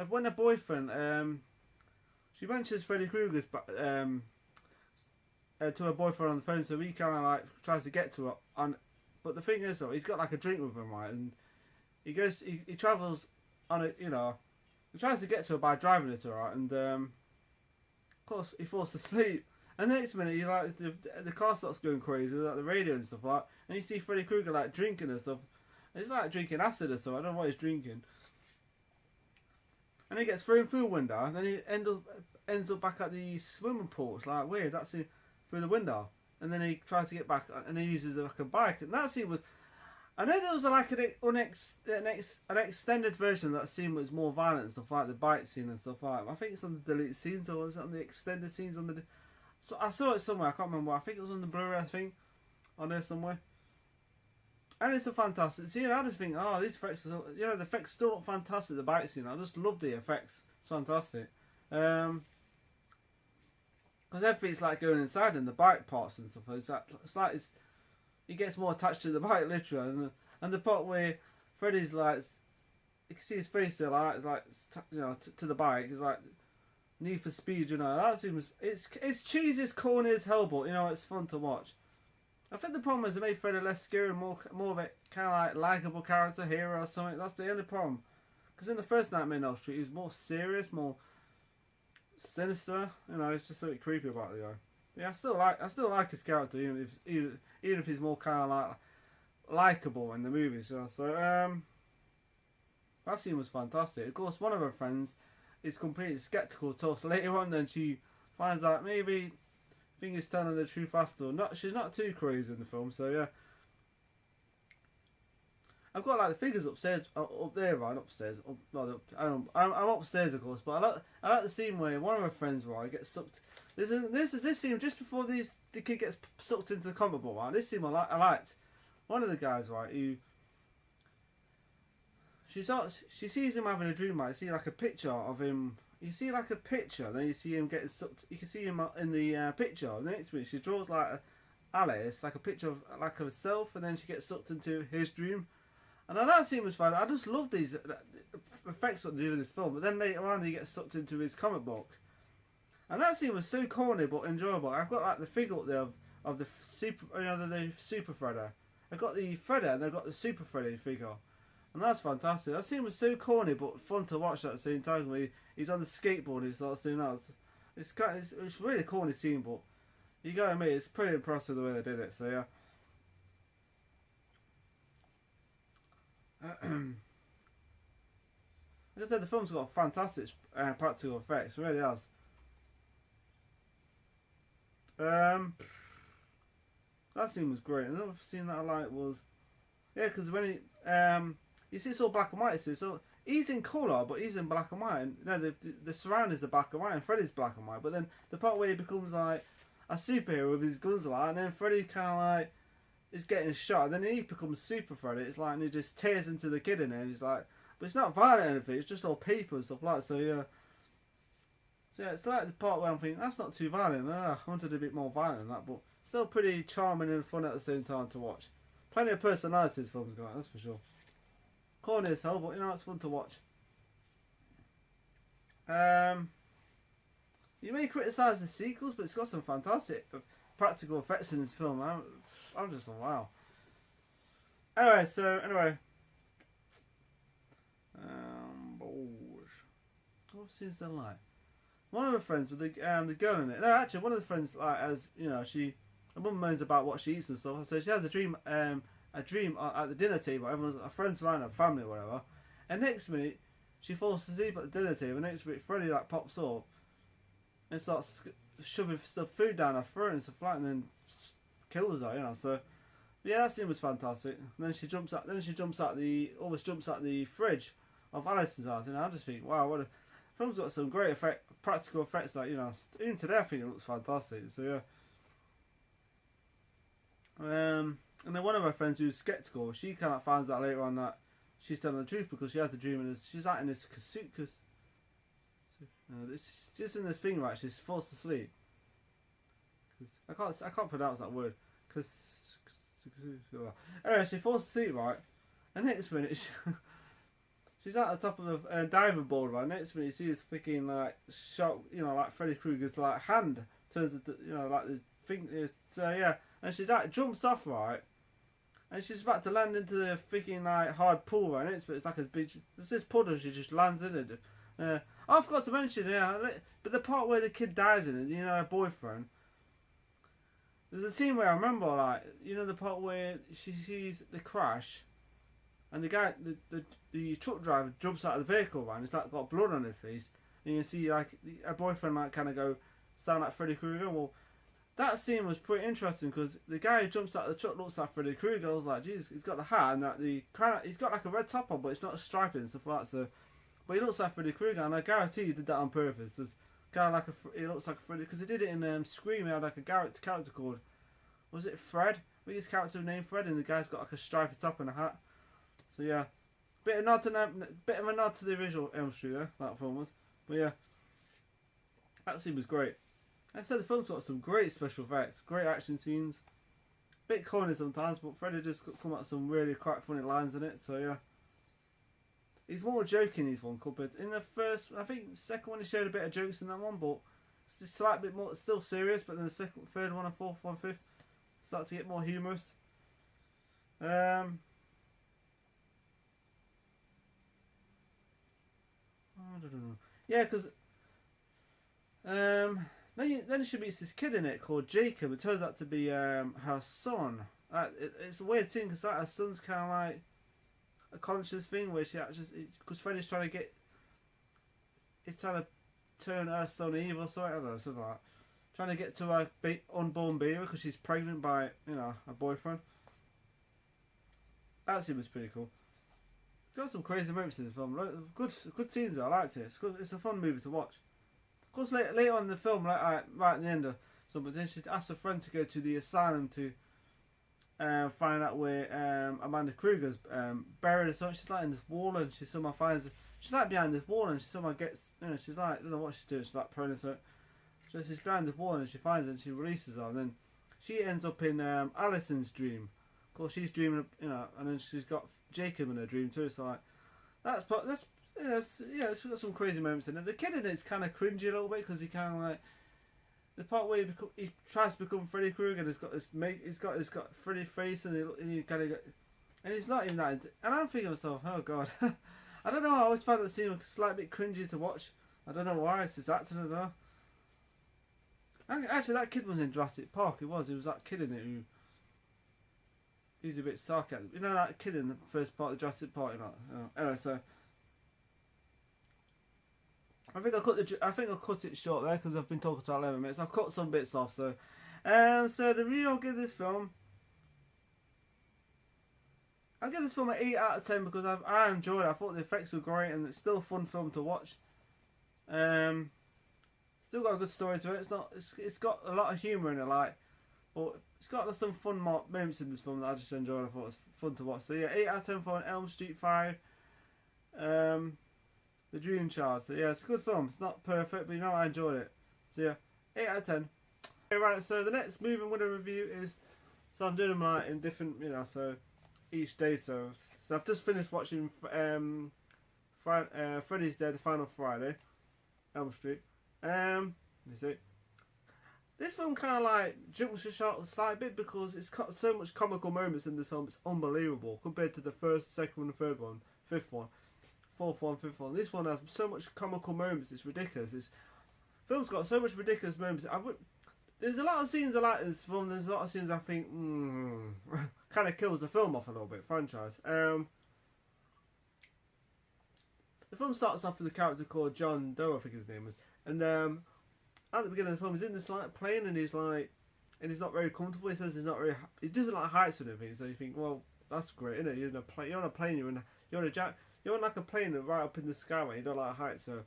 When a boyfriend, she mentions Freddy Krueger's to her boyfriend on the phone, so he kind of like tries to get to her. But the thing is, though, he's got like a drink with him, right? And he travels on it, he tries to get to her by driving her to her, right? And of course he falls asleep. And the next minute, the car starts going crazy, like the radio and stuff like. And you see Freddy Krueger like drinking and stuff. And he's like drinking acid or something. I don't know what he's drinking. And he gets thrown through a window, and then he ends up back at the swimming pool. It's like weird. That's it. Through the window, and then he tries to get back, and he uses like a bike. And that scene was, I know there was like an extended version of that scene was more violent and stuff like the bike scene and stuff like. I think it's on the deleted scenes, or was it on the extended scenes on the? So I saw it somewhere. I can't remember. I think it was on the Blu-ray thing, on there somewhere. And it's a fantastic scene. I just think, oh, these effects, the effects still look fantastic. The bike scene, I just love the effects. It's fantastic. Because everything's like going inside in the bike parts and stuff. He gets more attached to the bike literally, and the part where Freddy's like, you can see his face there, like to the bike. He's like Need for Speed, That seems it's cheesy, it's corny as hell, but it's fun to watch. I think the problem is they made Freddy less scary, more of a kind of like likable character, hero or something. That's the only problem. Because in the first Nightmare on Elm Street, he was more serious, more sinister. It's just something creepy about the guy. Yeah, I still like his character, even if he's more kind of like likable in the movie. So that scene was fantastic. Of course, one of her friends is completely skeptical to us later on. Then she finds out maybe thing is telling the truth after all. She's not too crazy in the film. So yeah. I've got like the figures upstairs, up there, right? Upstairs. I'm upstairs, of course, but I like the scene where one of my friends, right, gets sucked. This scene just before the kid gets sucked into the comic book, right? This scene I liked. One of the guys, right, who she sees him having a dream, right? You see like a picture of him. You see like a picture, then you see him getting sucked. You can see him in the picture. And the next minute, she draws like Alice, like a picture of like herself, and then she gets sucked into his dream. And that scene was fun. I just love these effects what they do in this film. But then later on, he gets sucked into his comic book. And that scene was so corny but enjoyable. I've got like the figure up there of the super, the Super Freddy. I've got the Freddy and I've got the Super Freddy figure. And that's fantastic. That scene was so corny but fun to watch at the same time. Where he's on the skateboard and he starts doing that. It's really a corny scene, but you gotta admit it's pretty impressive the way they did it. So yeah. Like I said, the film's got fantastic practical effects. It really has. That scene was great. Another scene that I liked was, because when you see it's all black and white. So he's in colour, but he's in black and white. And, the surroundings are black and white, and Freddy's black and white. But then the part where he becomes like a superhero with his guns like, and then Freddy kind of like is getting shot, and then he becomes Super Freddy. It's like, and he just tears into the kid in there, and he's like, but it's not violent or anything, it's just all paper and stuff like that. So yeah. So yeah, it's like the part where I'm thinking, that's not too violent. I wanted a bit more violent than that, but still pretty charming and fun at the same time to watch. Plenty of personality this film's got, that's for sure. Corny as hell, but it's fun to watch. You may criticise the sequels, but it's got some fantastic practical effects in this film. I'm just like, wow. Anyway, balls. What scenes they like? One of her friends with the girl in it. No, actually, one of the friends, like, as you know, her mum moans about what she eats and stuff. So she has a dream at the dinner table. Everyone's her friends around, her family, or whatever. And next minute, she falls asleep at the dinner table. And next minute, Freddy like pops up and starts shoving food down her throat and stuff like, and then kills her. You know, so yeah, that scene was fantastic. And then she jumps out. Almost jumps out the fridge of Alison's house. And I just think, wow, what a film's got some great practical effects. Like, you know, even today I think it looks fantastic. So yeah. And then one of her friends who's skeptical, she kind of finds out later on that she's telling the truth because she has the dream and she's out in this because it's just in this thing, right? She's forced to sleep. I can't pronounce that word. Anyway, she's forced to sleep, right? And next minute, she's at the top of a diving board, right? Next minute, you see this freaking like shot, you know, like Freddy Krueger's like hand turns into, you know, like this thing. So yeah, and she like jumps off, right? And she's about to land into the freaking like hard pool, right? It's like a beach. There's this puddle, she just lands in it. I forgot to mention, yeah, but the part where the kid dies in it, you know, her boyfriend. There's a scene where I remember, like, you know, the part where she sees the crash, and the guy, the truck driver jumps out of the vehicle, right? And it's like got blood on his face, and you see like her boyfriend like kind of go sound like Freddy Krueger. Well, that scene was pretty interesting because the guy who jumps out of the truck looks like Freddy Krueger. I was like, Jesus, he's got the hat and that he's got like a red top on, but it's not striping and stuff like that. So, but he looks like Freddy Krueger, and I guarantee he did that on purpose. There's kind of like he looks like Freddy because he did it in Scream. He had like a character called, was it Fred? I think his character was named Fred, and the guy's got like a stripy top and a hat. So yeah, bit of a nod to the original Elm Street there, that film was. But yeah, that scene was great. Like I said, the film's got some great special effects, great action scenes. Bit corny sometimes, but Freddy just come up with some really quite funny lines in it. So yeah, he's more joking in this one compared to, in the first. I think the second one he showed a bit of jokes in that one, but it's just a slight bit more, still serious. But then the second, third one, and fourth one, fifth start to get more humorous. I don't know. Yeah, because then she meets this kid in it called Jacob. It turns out to be her son. It's a weird thing because her son's kind of like a conscious thing where she actually, because Freddy's trying to turn her son evil, so I don't know, something like that. Trying to get to her unborn baby because she's pregnant by, you know, her boyfriend. That scene was pretty cool. It's got some crazy moments in this film. Good scenes. I liked it. It's a fun movie to watch. Of course, later on in the film, right at the end of something, then she asks a friend to go to the asylum to find out where Amanda Kruger's buried or something. She's like in this wall, and she somehow finds. She's like behind this wall, and she somehow gets. You know, she's like, I don't know what she's doing. She's like praying or something. So she's behind the wall, and she finds it, and she releases her, and then she ends up in Alison's dream. Of course, she's dreaming, you know, and then she's got Jacob in her dream too. So like, that's it's got some crazy moments in it. The kid in it's kind of cringy a little bit because he kind of like the part where he tries to become Freddy Krueger and he's got Freddy face and he kind of and he's not even that. And I'm thinking to myself, oh god, I don't know. I always found that scene a slight bit cringy to watch. I don't know why. It's his acting as well. Actually, that kid was in Jurassic Park. He was that kid in it who. He's a bit sarcastic. You know that kid in the first part of Jurassic Park, you know? Anyway, so I think I'll cut it short there because I've been talking for 11 minutes. I've cut some bits off. So, so the review I'll give this film, I'll give this film an 8 out of 10 because I enjoyed it. I thought the effects were great and it's still a fun film to watch. Still got a good story to it. It's got a lot of humour in it, like, but it's got some fun moments in this film that I just enjoyed. I thought it was fun to watch. So yeah, 8 out of 10 for an Elm Street 5. The Dream Child. So yeah, it's a good film. It's not perfect, but you know I enjoyed it. So yeah, 8 out of 10. Okay, right, so the next movie I'm going to review is, so I'm doing them like in different, you know, so each day. So I've just finished watching Freddy's Dead, the Final Friday, Elm Street. Let me see. This film kind of like jumps the shark a slight bit because it's got so much comical moments in this film. It's unbelievable compared to the first, second one, third one, fifth one, fourth one, fifth one. This one has so much comical moments. It's ridiculous. This film's got so much ridiculous moments. There's a lot of scenes I like in this film. There's a lot of scenes I think kind of kills the film off a little bit. Franchise. The film starts off with a character called John Doe, I think his name is, and at the beginning of the film, he's in this like plane, and he's not very comfortable. He says he doesn't like heights or anything. So you think, well, that's great, isn't it? You're on a plane. You're on like a plane right up in the sky, where you don't like heights. So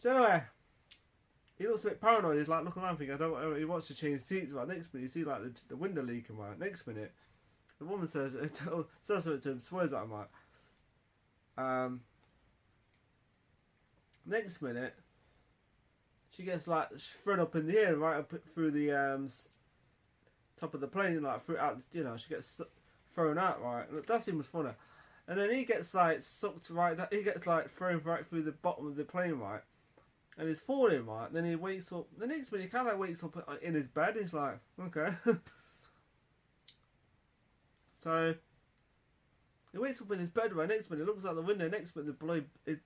anyway, he looks a bit paranoid. He's like looking around, thinking, he wants to change seats. Right, next minute, you see like the window leaking. Right, next minute, the woman says something to him, swears at him. Right. Next minute, she gets like thrown up in the air, right up through the top of the plane, like through out. She gets thrown out. Right, that scene was funny. And then he gets like sucked right. He gets like thrown right through the bottom of the plane, right. And he's falling, right. Then he wakes up. The next minute, he kind of wakes up in his bed. He's like, okay. So he wakes up in his bed, right. Next minute, he looks out the window. Next minute,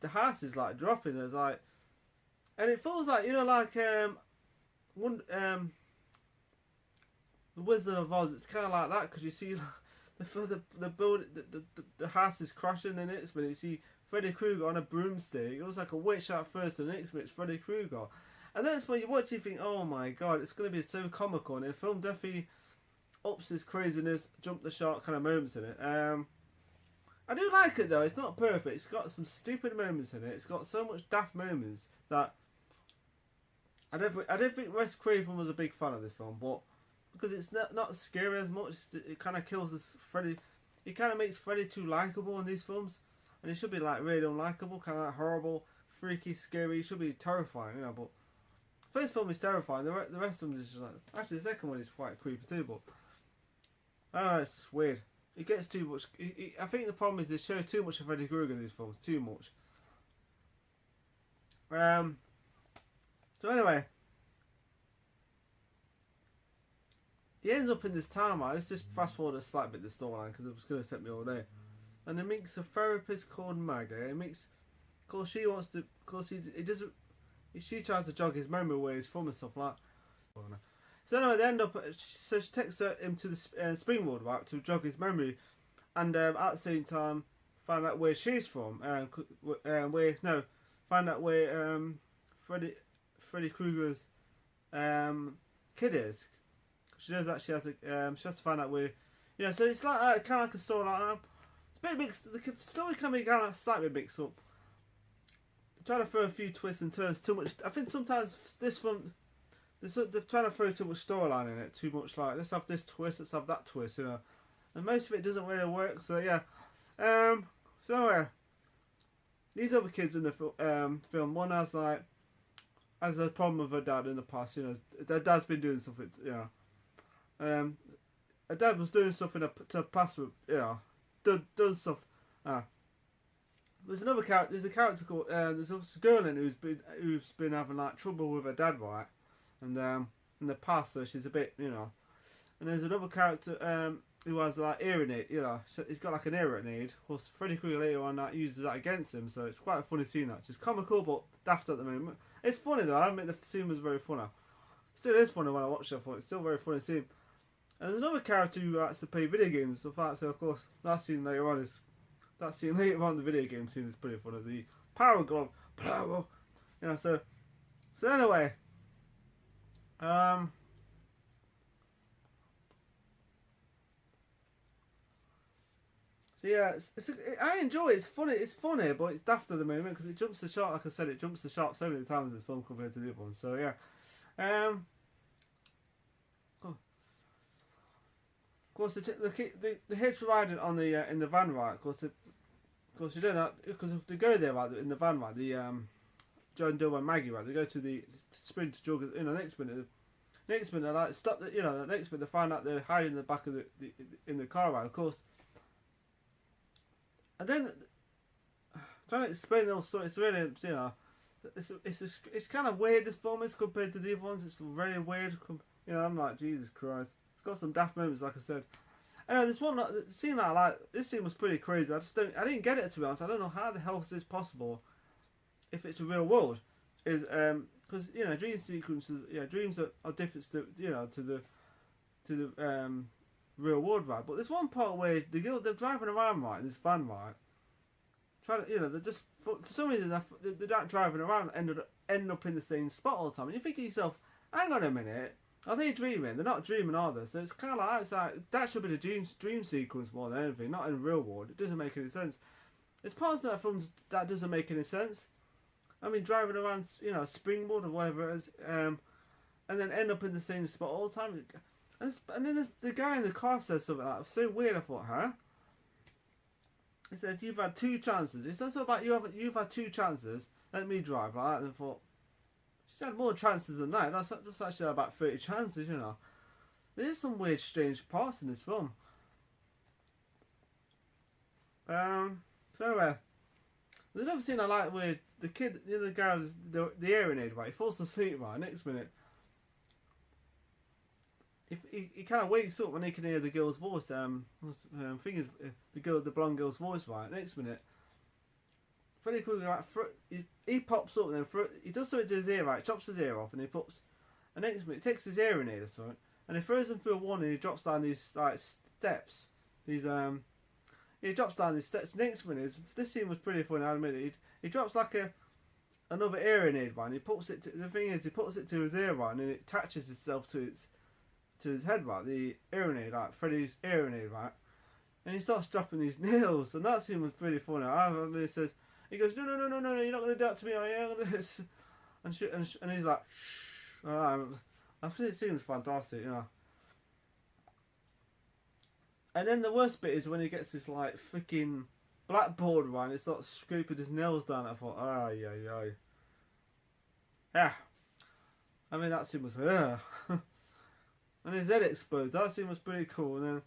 the house is like dropping. It's like, and it feels like like the Wizard of Oz. It's kind of like that because you see the house is crashing. And next minute, you see Freddy Krueger on a broomstick. It was like a witch at first, and the next minute it's Freddy Krueger. And then it's when you watch, you think, oh my god, it's going to be so comical. And the film definitely ups its craziness, jump the shark kind of moments in it. I do like it though. It's not perfect. It's got some stupid moments in it. It's got so much daft moments that I don't think Wes Craven was a big fan of this film, but because it's not scary as much, it kind of kills this Freddy. It kind of makes Freddy too likable in these films, and he should be like really unlikable, kind of like horrible, freaky, scary. He should be terrifying, But first film is terrifying. The rest of them is just like, actually the second one is quite creepy too, but I don't know, it's just weird. It gets too much. I think the problem is they show too much of Freddy Krueger in these films, too much. So anyway, he ends up in this town, right? Let's just fast forward a slight bit of the storyline because it was going to take me all day. And he meets a therapist called Maggie. She tries to jog his memory where he's from and stuff like that. So anyway, they end up. So she takes him to the spring world, right, to jog his memory, and at the same time find out where she's from. Find out where Freddy Krueger's kid is. She knows that she has to find out where. So it's like kind of like a story like that. It's a bit mixed. The story can be kind of slightly mixed up. They're trying to throw a few twists and turns too much. I think sometimes this film. They're trying to throw too much storyline in it, too much like, let's have this twist, let's have that twist, And most of it doesn't really work, so yeah. These other kids in the film, one has a problem with her dad in the past, Their dad's been doing something, her dad was doing stuff to the past, done stuff. There's another character, there's a character called, there's a girl in who's been having like trouble with her dad, right? And in the past, so she's a bit, And there's another character who has like hearing aid, He's got like an hearing aid. Of course, Freddy Krueger later on uses that against him, so it's quite a funny scene. That it's comical but daft at the moment. It's funny though. I admit the scene was very funny. Still is funny when I watch it. I thought it's still a very funny scene. And there's another character who likes to play video games. So of course, that scene later on the video game scene is pretty funny. The power glove, power, So anyway. So yeah, I enjoy it. It's funny, but it's daft at the moment because it jumps the shark. Like I said, it jumps the shark so many times in this film compared to the other one. So yeah, of course the hitch riding on the in the van, right? Of course you don't know because if they go there, right, in the van, right, the John Doe and Maggie, right, they go to the sprint to jog. Next minute, like stop. The next minute they find out they're hiding in the back of in the car, right? Of course. And then trying to explain the whole story, it's really, it's kind of weird, this film is, compared to the other ones. It's very weird. You know, I'm like, Jesus Christ. It's got some daft moments, like I said. Anyway, this one, the scene that I like, this scene was pretty crazy. I didn't get it, to be honest. I don't know how the hell is this possible if it's a real world. Is because you know, dream sequences, dreams are different to, you know, to the real world, right? But there's one part where they're driving around, right, in this van, right, trying to, you know, they're just for some reason they're not driving around, ending up in the same spot all the time, and you think to yourself, hang on a minute, are they dreaming? They're not dreaming, are they? So it's kind of like, that should be the dream sequence more than anything, not in the real world. It doesn't make any sense. There's parts of that film that doesn't make any sense. I mean, driving around, you know, Springwood or whatever it is, and then end up in the same spot all the time. And then the guy in the car says something like, so weird. I thought, huh? He said, you've had 2 chances. He said something about you've had 2 chances. Let me drive, like that. And I thought, she's had more chances than that. That's actually about 30 chances, you know. There's some weird, strange parts in this film. So anyway, there's another scene I like where the kid, the other guy was the hearing aid, right? He falls asleep, right? Next minute, he kind of wakes up when he can hear the girl's voice. Thing is, the blonde girl's voice, right? Next minute, Freddy Krueger, like, he pops up and then he does something to his ear, right? Chops his ear off, and and next minute, he takes his hearing aid or something, and he throws him through a wall, and he drops down these like steps. He drops down these steps. Next minute, this scene was pretty funny. I admit it. He drops like another hearing aid, right? And he puts it. The thing is, he puts it to his ear, right, and then it attaches itself to his head, right? The hearing aid, like Freddy's hearing aid, right? And he starts dropping these nails, and that scene was pretty funny. I mean, he goes, no, you're not going to do that to me, are you? And he's like, shh. I think it seems fantastic, you know. And then the worst bit is when he gets this like freaking blackboard, right, and he starts scraping his nails down. I thought, yeah. I mean, that scene was, and his head explodes. That scene was pretty cool. And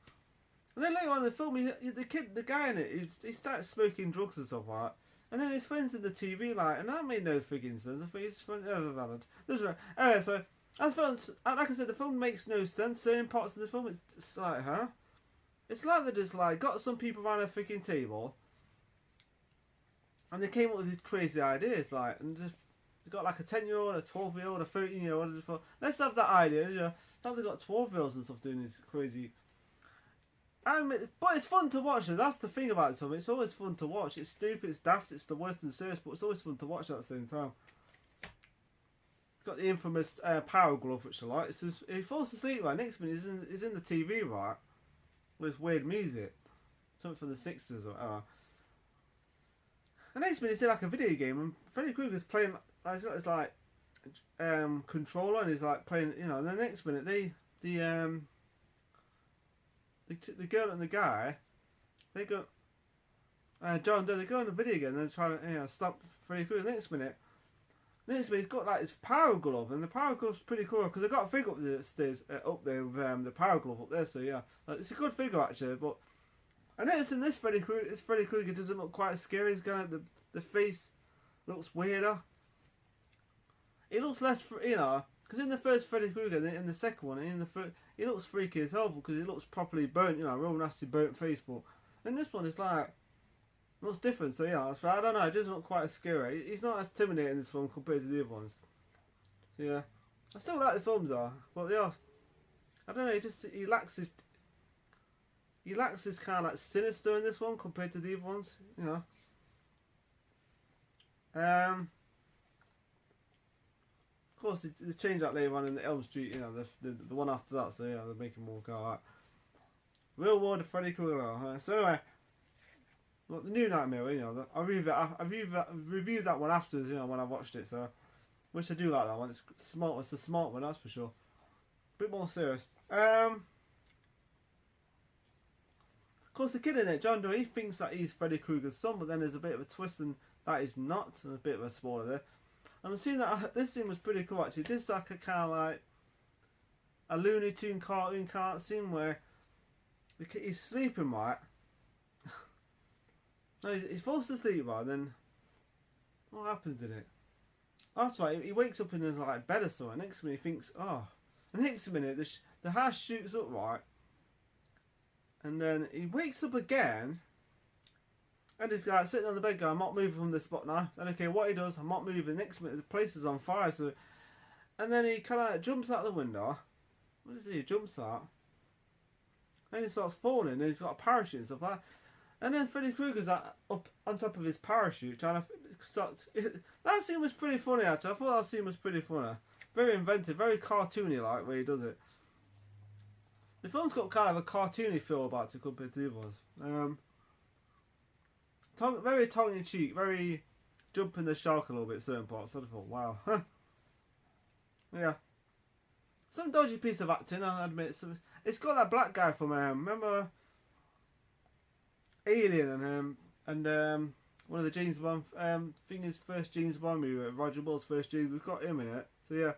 then later on in the film, the guy in it, he starts smoking drugs and stuff like that. And then his friends in the TV light, and that made no freaking sense. I think his friend, anyway, so like I said, the film makes no sense. Certain parts of the film, it's like, huh? It's like they just like got some people around a freaking table, and they came up with these crazy ideas, like, and just they got like a 10-year-old, a 12-year-old, a 13-year-old. Just thought, let's have that idea. You know, so they got 12-year-olds and stuff doing these crazy. But it's fun to watch. That's the thing about it. So it's always fun to watch. It's stupid, it's daft, it's the worst in the series, but it's always fun to watch at the same time. Got the infamous power glove, which I like. It's just, he falls asleep right next minute. He's in the TV, right, with weird music, something from the 60s or whatever. And next minute, it's in like a video game, and Freddy Krueger's playing. He's got this like controller, and he's like playing. You know, and the next minute, the girl and the guy, they go. John Doe, they go on the video game, and they're trying to stop Freddy Krueger. Next minute, he's got like this power glove, and the power glove's pretty cool because I got a figure up the stairs up there with the power glove up there. So yeah, it's a good figure actually. But I noticed in this Freddy Krueger doesn't look quite as scary. He's kind of the face looks weirder. It looks less, because in the first Freddy Krueger, in the second one, he looks freaky as hell because he looks properly burnt, real nasty burnt face. But in this one, it's like. Looks different, so yeah, so I don't know, it doesn't look quite as scary. He's not as intimidating in this film compared to the other ones. So yeah, I still like the films though, but yeah, I don't know, he lacks this kind of like sinister in this one compared to the other ones, Of course, they changed that later on in the Elm Street, the one after that, so yeah, they're making more go alright. Real World of Freddy Krueger, So anyway. Well, the New Nightmare, I reviewed that one after, when I watched it, so, which I do like that one. It's smart. It's a smart one, that's for sure. A bit more serious. Of course, the kid in it, John Doe, he thinks that he's Freddy Krueger's son, but then there's a bit of a twist, and that is not, and a bit of a spoiler there. And this scene was pretty cool actually. This like a kind of like a Looney Tune cartoon scene where he's sleeping right. No, he's forced to sleep, right? Then what happens in it? That's right. He wakes up in his like bed or something. Next minute he thinks, oh. The next minute the house shoots up right, and then he wakes up again. And this guy sitting on the bed going, I'm not moving from this spot now. And okay, what he does, I'm not moving. Next minute the place is on fire. So, and then he kind of jumps out the window. What does he? He jumps out. And he starts falling. And he's got a parachute and stuff like that. And then Freddy Krueger's up on top of his parachute trying to start. That scene was pretty funny actually. I thought that scene was pretty funny. Very inventive, very cartoony like where he does it. The film's got kind of a cartoony feel about it compared to the others. Very tongue-in-cheek, very jumping the shark a little bit certain parts. I thought, wow. Yeah. Some dodgy piece of acting, I'll admit. It's got that black guy from, remember Alien and one of the James Bond, I think his first James Bond movie, Roger Moore's first James, we've got him in it. So yeah.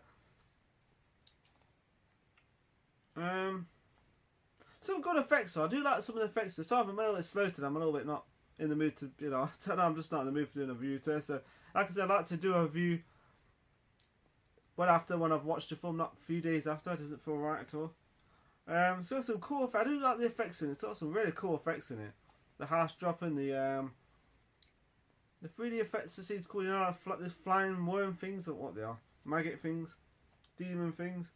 Some good effects. I do like some of the effects. The time I'm a little bit slow today. I'm a little bit not in the mood to, you know, I'm just not in the mood for doing a review today. So, like I said, I like to do a review when I've watched the film, not a few days after. It doesn't feel right at all. So some cool effects. I do like the effects in it. It's got some really cool effects in it. The house dropping, the 3D effects. It seems cool. You know, like this flying worm things, or what they are, maggot things, demon things.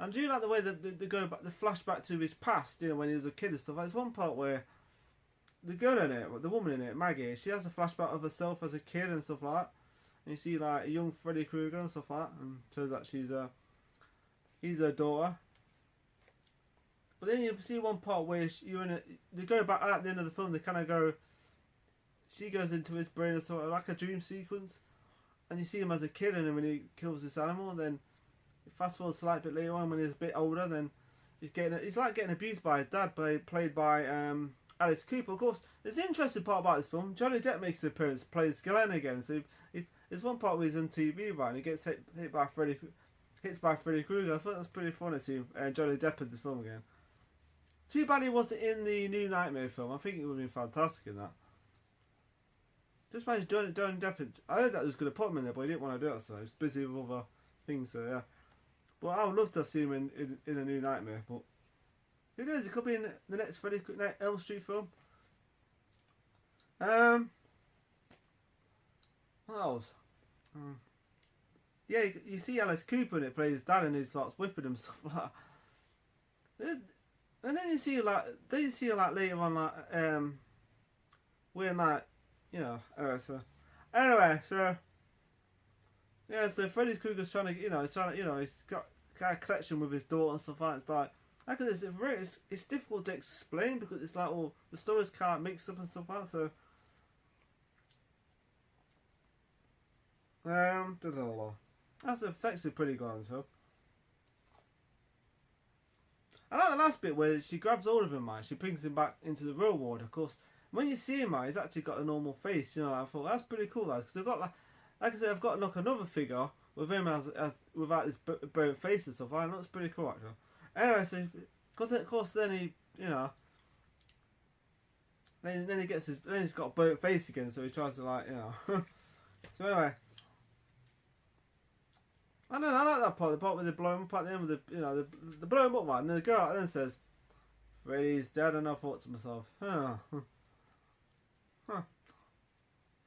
And do you like the way that they go back, the flashback to his past? You know, when he was a kid and stuff. There's one part where the girl in it, the woman in it, Maggie, she has a flashback of herself as a kid and stuff like that. And you see like a young Freddy Krueger and stuff like that, and turns out he's her daughter. But then you see one part where they go back at the end of the film. They kind of go, she goes into his brain or sort of like a dream sequence, and you see him as a kid, and then when he kills this animal, and then fast forward a slight bit later on when he's a bit older, then he's like getting abused by his dad, played by Alice Cooper. Of course, there's an interesting part about this film. Johnny Depp makes an appearance, plays Glenn again. So there's one part where he's on TV, right, and he gets hit by Freddy Krueger. I thought that was pretty funny to see Johnny Depp in the film again. Too bad he wasn't in the new Nightmare film. I think it would have been fantastic in that. Just imagine Johnny Depp. I heard that he was going to put him in there, but he didn't want to do it, so he was busy with other things. So yeah. But I would love to have seen him in a new Nightmare. But who knows? It could be in the next Elm Street film. What else? Yeah, you see Alice Cooper in it, plays his dad, and he starts whipping him stuff like that. And then you see like later on like we're like, you know, anyway so yeah, so Freddy Krueger's trying to, he's got kind of connection with his daughter and stuff like that. It's difficult to explain because it's like all the stories kind of mixed up and stuff like that. So that's effectively pretty good on top. I like the last bit where she grabs hold of him, man. She brings him back into the real world. Of course, when you see him, man, he's actually got a normal face. You know, I thought that's pretty cool, guys, because I've got like I said, I've got like another figure with him as without his burnt face and stuff. That looks pretty cool, actually. Anyway, so of course, then he, you know, then he gets then he's got a burnt face again, so he tries to like, you know. So anyway. I don't know, I like that part, the part where they blow him up at the end with the blow him up, man, and the girl out there says, Freddy's dead, and I thought to myself, huh. I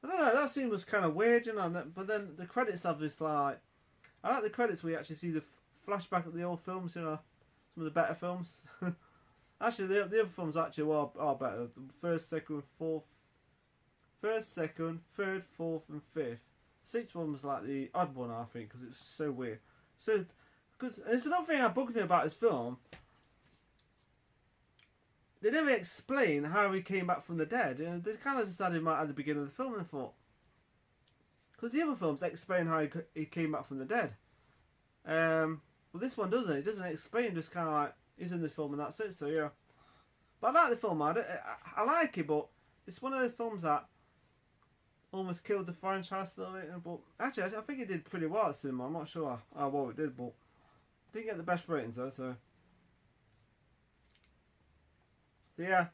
don't know, that scene was kind of weird, you know, but then the credits have this like, I like the credits where you actually see the flashback of the old films, you know, some of the better films. Actually, the other films actually are better, first, second, third, fourth and fifth. Sixth one was like the odd one, I think, because it's so weird. So, because it's another thing that bugged me about this film. They never explain how he came back from the dead. You know, they kind of just had him at the beginning of the film, and I thought, because the other films explain how he came back from the dead. Well, this one doesn't. It doesn't explain. Just kind of like he's in this film and that's it. So yeah. But I like the film. I like it, but it's one of those films that almost killed the franchise a little bit. But actually, I think it did pretty well at cinema. I'm not sure how well it did, but didn't get the best ratings though. So yeah.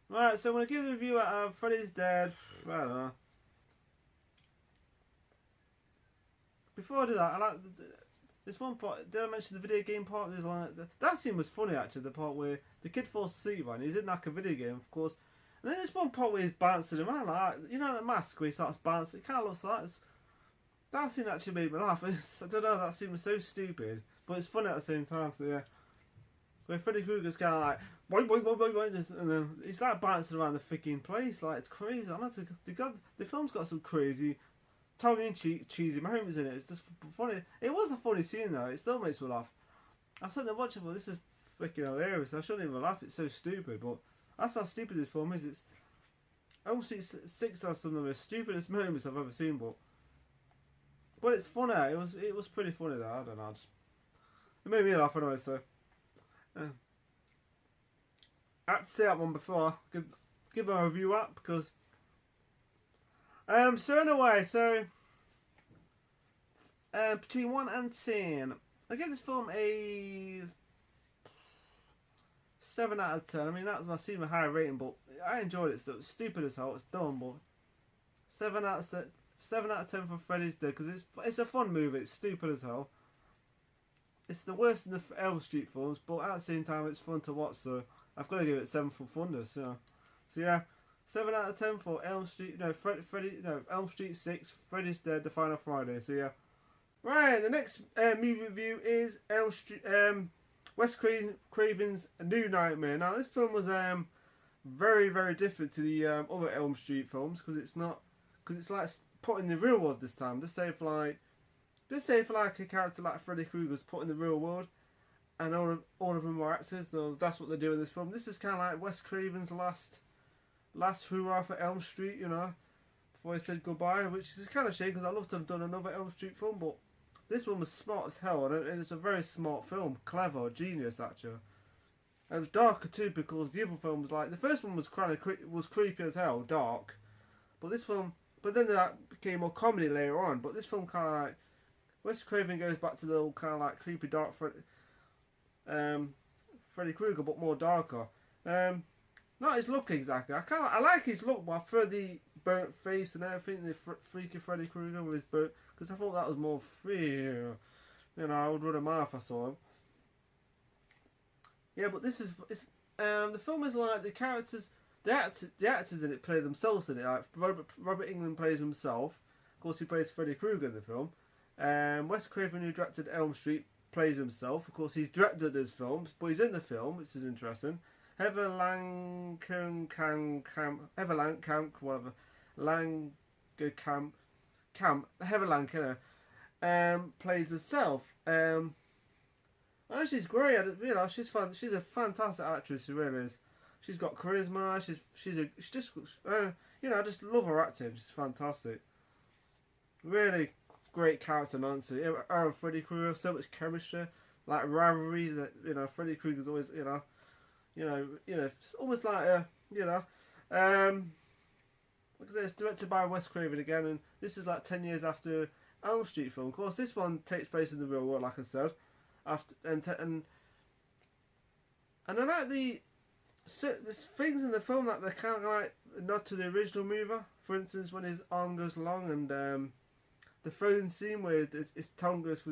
Right, so I'm going to give the review out of Freddy's Dead. I don't know. before I do that, I like this one part. Did I mention the video game part? There's like that scene was funny actually. The part where the kid falls asleep and he's in like a video game, of course. And then there's one part where he's bouncing around like that mask where he starts bouncing. It kind of looks like that scene actually made me laugh. I don't know, that scene was so stupid, but it's funny at the same time. So yeah, where Freddy Krueger's kind of like boing, boing, boing, boing, and then he's like bouncing around the freaking place like it's crazy. Honestly, the film's got some crazy tongue-in-cheek cheesy moments in it. It's just funny. It was a funny scene though. It still makes me laugh. I sat there watching, but this is freaking hilarious. I shouldn't even laugh. It's so stupid, but that's how stupid this film is. It's Elm Street 6 has some of the stupidest moments I've ever seen, but it's funny. It was pretty funny though. I don't know. It made me laugh anyway. So I had to say that one before I give a review up because. So anyway, between 1 and 10, I give this film a 7 out of 10. I mean, that's my seen a higher rating, but I enjoyed it. So it's stupid as hell. It's dumb, but 7 out of 10 for Freddy's Dead because it's a fun movie. It's stupid as hell. It's the worst in the Elm Street films, but at the same time, it's fun to watch. So I've got to give it 7 for Thunder. So yeah. 7 out of 10 for Elm Street. Elm Street 6. Freddy's Dead. The Final Friday. So yeah. Right. The next movie review is Elm Street. Wes Craven's A New Nightmare. Now this film was very very different to the other Elm Street films because it's like put in the real world this time. Just say for like a character like Freddy Krueger's put in the real world, and all of them are actors. So that's what they do in this film. This is kind of like Wes Craven's last hurrah for Elm Street, before he said goodbye, which is kind of shame because I'd love to have done another Elm Street film, but this one was smart as hell, and it's a very smart film, clever, genius actually. And it was darker too because the other film was like the first one was creepy as hell, dark, but then that became more comedy later on. But this film kind of like Wes Craven goes back to the old kind of like creepy dark Freddy Krueger, but more darker. Not his look exactly. I like his look, but I prefer the burnt face and everything. The freaky Freddy Krueger with his burnt, because I thought that was more free. I would run a mouth if I saw him. Yeah, but the film is like the characters, the actors in it play themselves in it. Like Robert Englund plays himself. Of course, he plays Freddy Krueger in the film. Wes Craven, who directed Elm Street, plays himself. Of course, he's directed his films, but he's in the film, which is interesting. Heather Langenkamp, whatever, Heather Langenkamp, plays herself. And she's great. She's fun. She's a fantastic actress. She really is. She's got charisma. She just I just love her acting. She's fantastic. Really great character, Nancy. Her and Freddy Krueger, so much chemistry, like rivalries that Freddy Krueger's always it's almost like like I said, it's directed by Wes Craven again, and this is like 10 years after Elm Street film. Of course, this one takes place in the real world, like I said. And I like there's things in the film that they're kind of like nod to the original movie. For instance, when his arm goes long, and the phone scene where his tongue goes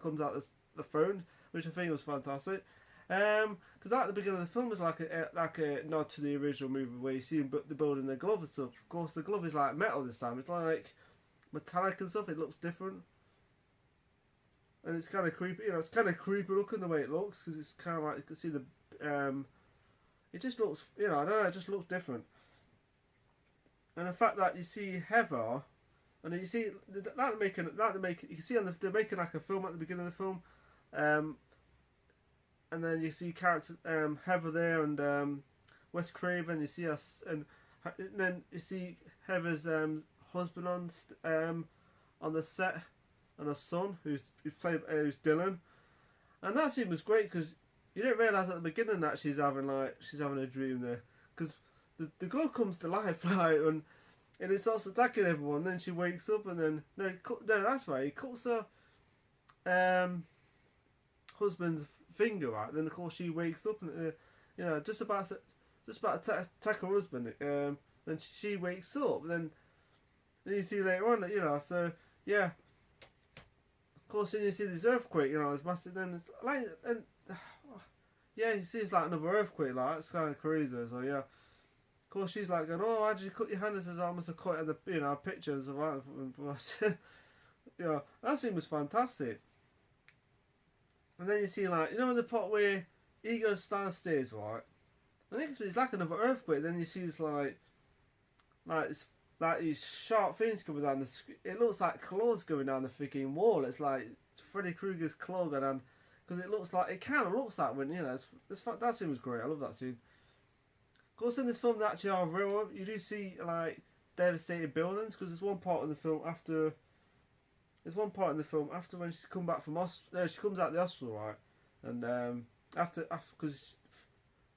comes out the phone, which I think was fantastic. Because at the beginning of the film was like a nod to the original movie where you see him building the glove and stuff. Of course, the glove is like metal this time. It's like metallic and stuff. It looks different, and it's kind of creepy. It's kind of creepy looking the way it looks because it's kind of like you can see the. It just looks, I don't know. It just looks different, and the fact that you see Heather, and then you see you can see they're making like a film at the beginning of the film. And then you see characters Heather there and Wes Craven. You see us, and then you see Heather's husband on the set, and her son who's Dylan. And that scene was great because you don't realise at the beginning that she's having a dream there, because the glove comes to life and it starts attacking everyone. Then she wakes up and then no that's right, he cuts her husband's finger out. Then of course she wakes up and just about to attack her husband. Then she wakes up. Then you see later on so yeah. Of course, then you see this earthquake, you know, it's massive. Then it's like, and yeah, you see it's like another earthquake, like it's kind of crazy. So yeah, of course she's like going, "Oh, how did you cut your hand?" And says, "I must have cut it in the, you know, pictures of that." You know, that scene was fantastic. And then you see like, you know, in the part where he goes downstairs, right? The next bit is like another earthquake. Then you see it's it's like these sharp things coming down the. It looks like claws going down the freaking wall. It's like Freddy Krueger's claw going down, because it looks like, it kind of looks like when, you know, that scene was great. I love that scene. Of course, in this film, that actually are real. You do see like devastated buildings, because there's one part in the film after. There's one part in the film after when she's come back from hospital. She comes out of the hospital, right? And after because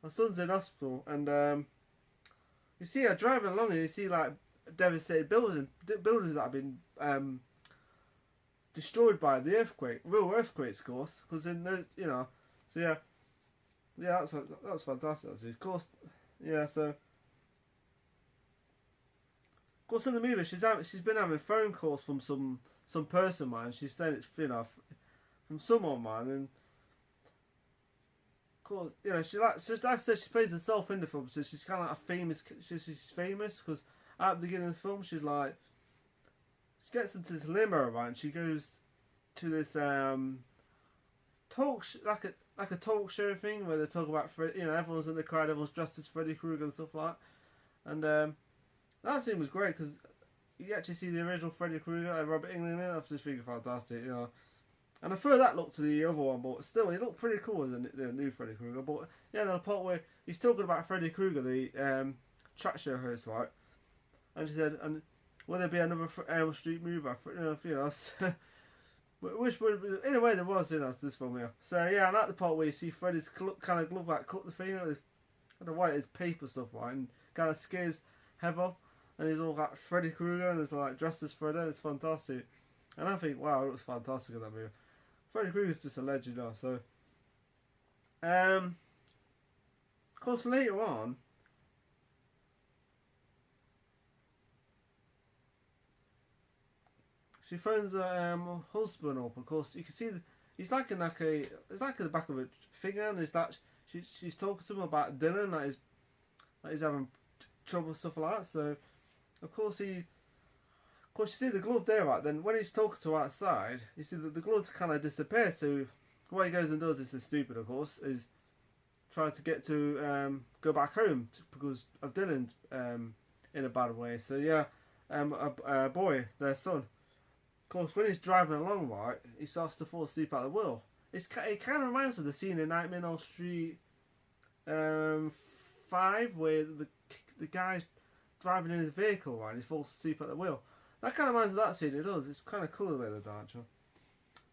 her son's in hospital, and you see her driving along, and you see like devastated buildings that have been destroyed by the earthquake, real earthquakes, of course. Because in those, you know, so yeah, that's fantastic. Actually. Of course, yeah. So, of course, in the movie, she's been having phone calls from some person, man. She's saying it's, you know, from someone, man, and of course, you know, like I said, she plays herself in the film, so she's kind of like a famous. She's famous because at the beginning of the film, she gets into this limo, right, and she goes to this like a talk show thing where they talk about you know, everyone's in the crowd, everyone's dressed as Freddy Krueger and stuff like that. And that scene was great because you actually see the original Freddy Krueger, Robert Englund in it. I was just thinking fantastic, you know. And I prefer that look to the other one, but still, he looked pretty cool as the new Freddy Krueger. But yeah, the part where he's talking about Freddy Krueger, the track show host, right? And she said, "And will there be another Elm Street movie?" You know, which would be, in a way there was, you know, this film here. So yeah, I like the part where you see Freddy's kind of glove like cut the thing. I don't know why it is paper stuff, right? And kind of scares Heather, and he's all like Freddy Krueger, and it's like dressed as Freddy. It's fantastic, and I think, wow, it looks fantastic in that movie. Freddy Krueger's just a legend, you know. So, of course, later on, she phones her husband up. Of course, you can see he's like in it's like in the back of a finger, and it's that she's talking to him about Dylan, that he's having trouble, stuff like that. So, of course, you see the glove there, right? Then when he's talking to her outside, you see that the glove kind of disappears. So what he goes and does, this is stupid, of course, is trying to get to go back home because of Dylan in a bad way. So yeah, a boy, their son. Of course, when he's driving along, right, he starts to fall asleep at the wheel. It kind of reminds me of the scene in Nightmare on Elm Street 5, where the guy's driving in his vehicle, right, and he falls asleep at the wheel. That kind of reminds me of that scene. It does. It's kind of cool the way they've done, actually.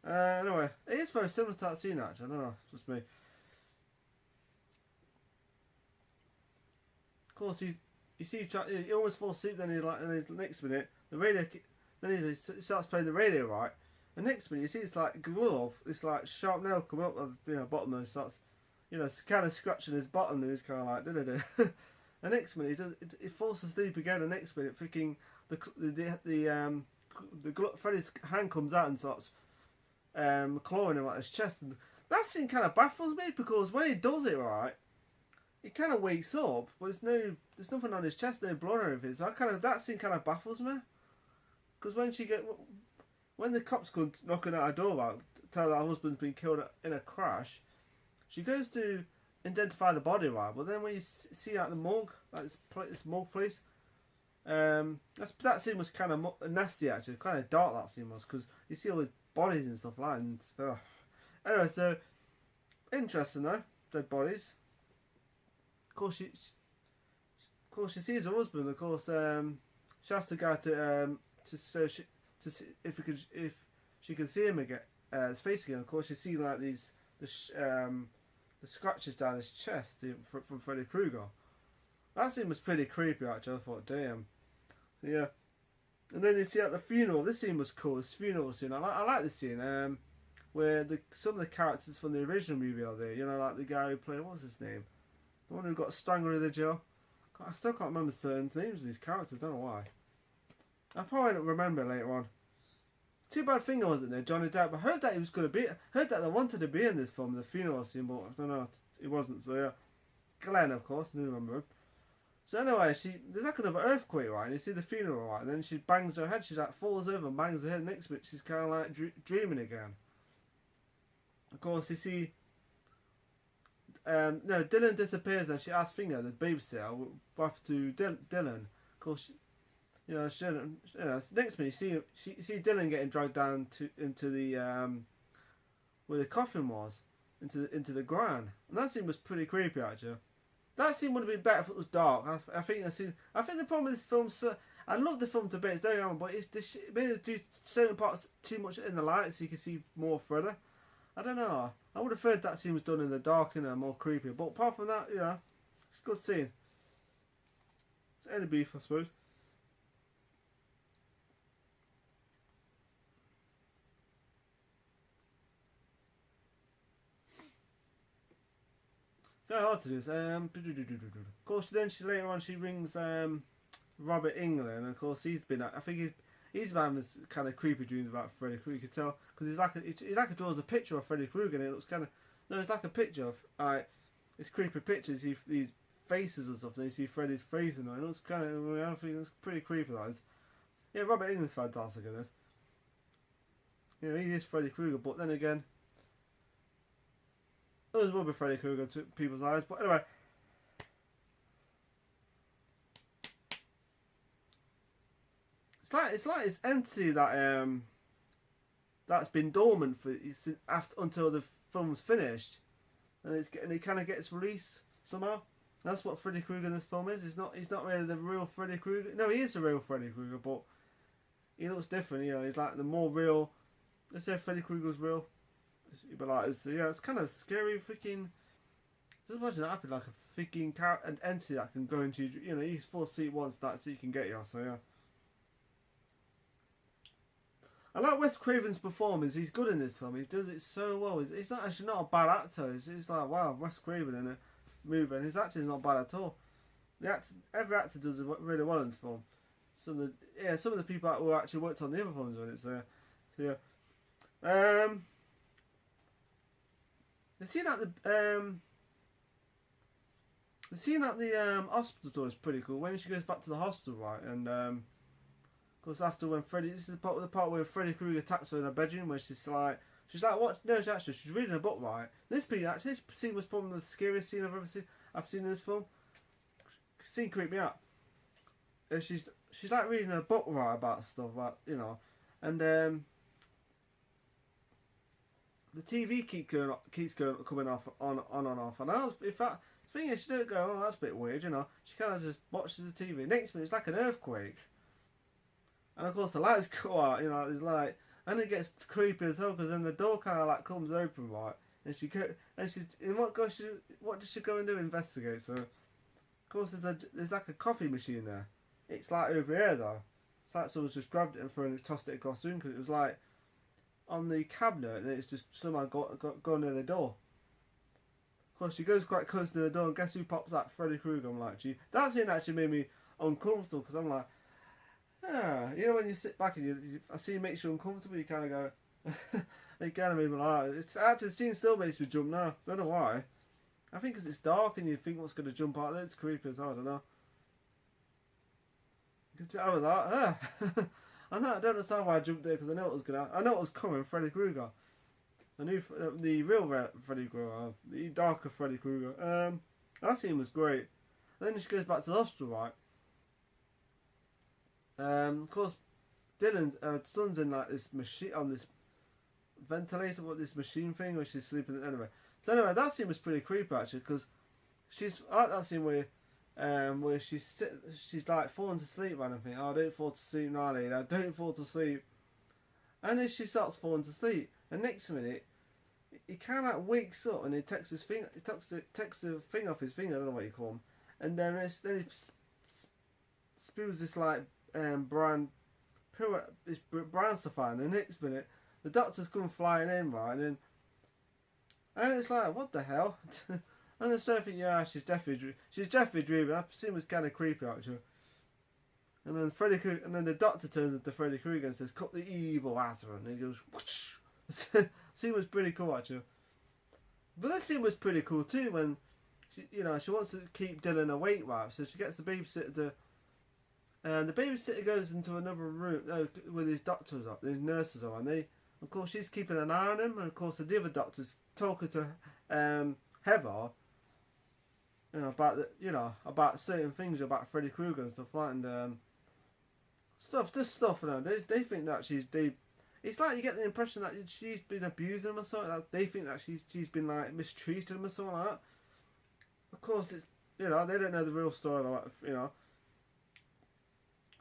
Anyway, it is very similar to that scene, actually. I don't know, it's just me. Of course, you see he almost falls asleep. Then in the next minute, the radio. Then he starts playing the radio, right? The next minute, you see it's like a glove. It's like sharp nail coming up of, you know, bottom, and starts, you know, kind of scratching his bottom, and he's kind of like da. The next minute, he falls asleep again. The next minute, freaking Freddy's hand comes out and starts clawing him at his chest, and that scene kind of baffles me because when he does it, right, he kind of wakes up, but there's nothing on his chest, no blood or anything. So that scene kind of baffles me because when the cops come knocking at her door out, tell her husband's been killed in a crash, she goes to identify the body, right? But then when you see at the morgue, like this morgue place, that scene was kind of nasty, actually. Kind of dark, that scene was, because you see all the bodies and stuff like that. And, anyway, so interesting though, dead bodies. Of course, she sees her husband. Of course, she has to go to see if she can see him again, his face again. Of course, you see like the scratches down his chest from Freddy Krueger. That scene was pretty creepy, actually. I thought, damn. So, yeah. And then you see at the funeral. This scene was cool. This funeral scene. I like this scene. Where some of the characters from the original movie are there. You know, like the guy who played, what was his name? The one who got strangled in the jail. I still can't remember certain names of these characters. Don't know why. I'll probably not remember later on. Too bad Finger wasn't there, Johnny Depp. I heard that he was going to be. Heard that they wanted to be in this film, the funeral scene, but I don't know. He wasn't. So yeah, Glenn, of course, I do remember him. So anyway, there's like another earthquake, right? And you see the funeral, right? And then she bangs her head. She like falls over and bangs her head. Next minute, she's kind of like dreaming again. Of course, you see. No, Dylan disappears and she asks Finger, the babysitter, back to Dylan. Of course, next minute you see Dylan getting dragged down into the where the coffin was, into the ground, and that scene was pretty creepy actually. That scene would have been better if it was dark. I think the problem with this film, I love the film to bits, don't get me wrong, but it's maybe they do certain parts too much in the light so you can see more further. I don't know. I would have heard that scene was done in the dark and more creepy. But apart from that, it's a good scene. It's any beef, I suppose. Kind of hard to do this. Of course, then later on she rings Robert England, and of course he's been. I think he's having this kind of creepy dreams about Freddy Krueger. You can tell because he draws a picture of Freddy Krueger, and it looks kind of it's like a picture of it's creepy pictures. You see these faces and stuff, and you see Freddy's face, and it looks kind of. I think it's pretty creepy. That is. Yeah, Robert England's fantastic in this. You know, he is Freddy Krueger, but then again, others will be Freddy Krueger to people's eyes. But anyway. It's like this entity that that's been dormant for until the film's finished, and he kind of gets released somehow. That's what Freddy Krueger in this film is. He's not really the real Freddy Krueger. No, he is the real Freddy Krueger, but he looks different. You know, he's like the more real. Let's say Freddy Krueger's real. But like, it's kind of scary. Freaking. Just imagine that happening, like a freaking an entity that can go into you. You know, you force seat once that so you can get you. So yeah. I like Wes Craven's performance. He's good in this film. He does it so well. He's not actually not a bad actor. It's like, wow, Wes Craven in a movie, and his acting is not bad at all. Every actor does it really well in this film. Some of the people who actually worked on the other films on it. So yeah. The scene at the hospital door is pretty cool. When she goes back to the hospital, right, and because after when Freddy, this is the part where Freddy Krueger attacks her in her bedroom, where she's like what? No, she's reading a book, right? This scene was probably the scariest scene I've seen in this film. The scene creeped me out. She's like reading a book, right, about stuff, like, you know, and the TV keeps coming off on and off, and in fact, the thing is, she don't go, oh, that's a bit weird, you know. She kind of just watches the TV. Next minute, it's like an earthquake. And of course the lights go out, you know, it's like, and it gets creepy as hell because then the door kind of like comes open, right? What does she go and do? Investigate. So, of course, there's like a coffee machine there. It's like over here though. It's like someone's just grabbed it and thrown it, tossed it across the room because it was like on the cabinet and it's just somehow gone near the door. Of course, she goes quite close to the door and guess who pops out? Freddy Krueger. I'm like, gee, that scene actually made me uncomfortable because I'm like. Yeah, you know when you sit back and I see it makes you uncomfortable, you kind of go, it kind of made me like, it's actually the scene still makes you jump now, don't know why. I think because it's dark and you think what's going to jump out there, it's creepy as hell, I don't know. You can tell with that, I don't understand why I jumped there because I know it was coming, Freddy Krueger. I knew the real Freddy Krueger, the darker Freddy Krueger. That scene was great. And then she goes back to the hospital, right? Of course, Dylan's son's in like this machine on this ventilator, this machine thing where she's sleeping. Anyway, that scene was pretty creepy actually because I like that scene where she's like falling to sleep and I think, oh, don't fall to sleep now, lady. Don't fall to sleep. And then she starts falling to sleep, and next minute he kind of like wakes up and he takes his finger, takes the thing off his finger. I don't know what you call him, and then he spews this like. Brown stuff on. And the next minute, the doctors come flying in, right, and it's like, what the hell? And then so I think, yeah, she's definitely dreaming. That scene was kind of creepy actually. And then and then the Doctor turns into Freddy Krueger and says, "Cut the evil out of her," and he goes, whoosh. Scene was pretty cool actually. But this scene was pretty cool too when she wants to keep Dylan awake, right? So she gets the babysitter and the babysitter goes into another room with his doctors up, his nurses on, and they, of course, she's keeping an eye on him, and of course the other doctor's talking to Heather, about certain things about Freddy Krueger and stuff like that, and stuff. They think that it's like you get the impression that she's been abusing him or something. That they think that she's been like mistreating him or something like that. Of course, it's they don't know the real story about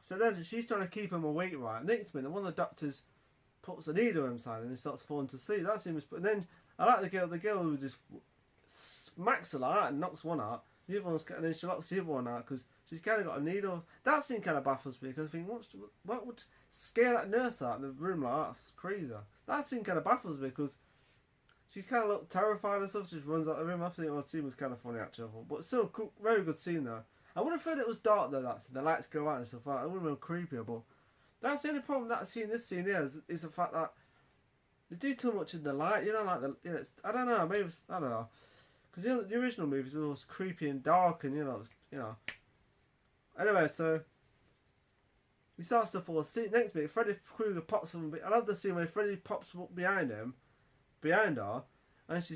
So then she's trying to keep him awake, right? Next minute, one of the doctors puts a needle inside and he starts falling to sleep. That seems. And then I like the girl who just smacks her out and knocks one out. The other one's, and then she locks the other one out because she's kind of got a needle. That scene kind of baffles me because I think, what would scare that nurse out in the room like that? It's crazy. That scene kind of baffles me because she kind of looked terrified and stuff. Just runs out of the room. I think the scene was kind of funny actually, but still cool, very good scene though. I would have thought it was dark though. The lights go out and stuff like that. It would have been creepier, but that's the only problem that this scene is the fact that they do too much in the light. I don't know. Maybe I don't know. Because the original movies were always creepy and dark, and Anyway, so he starts to fall asleep. Next minute, Freddy Krueger pops from. I love the scene where Freddy pops up behind her, and he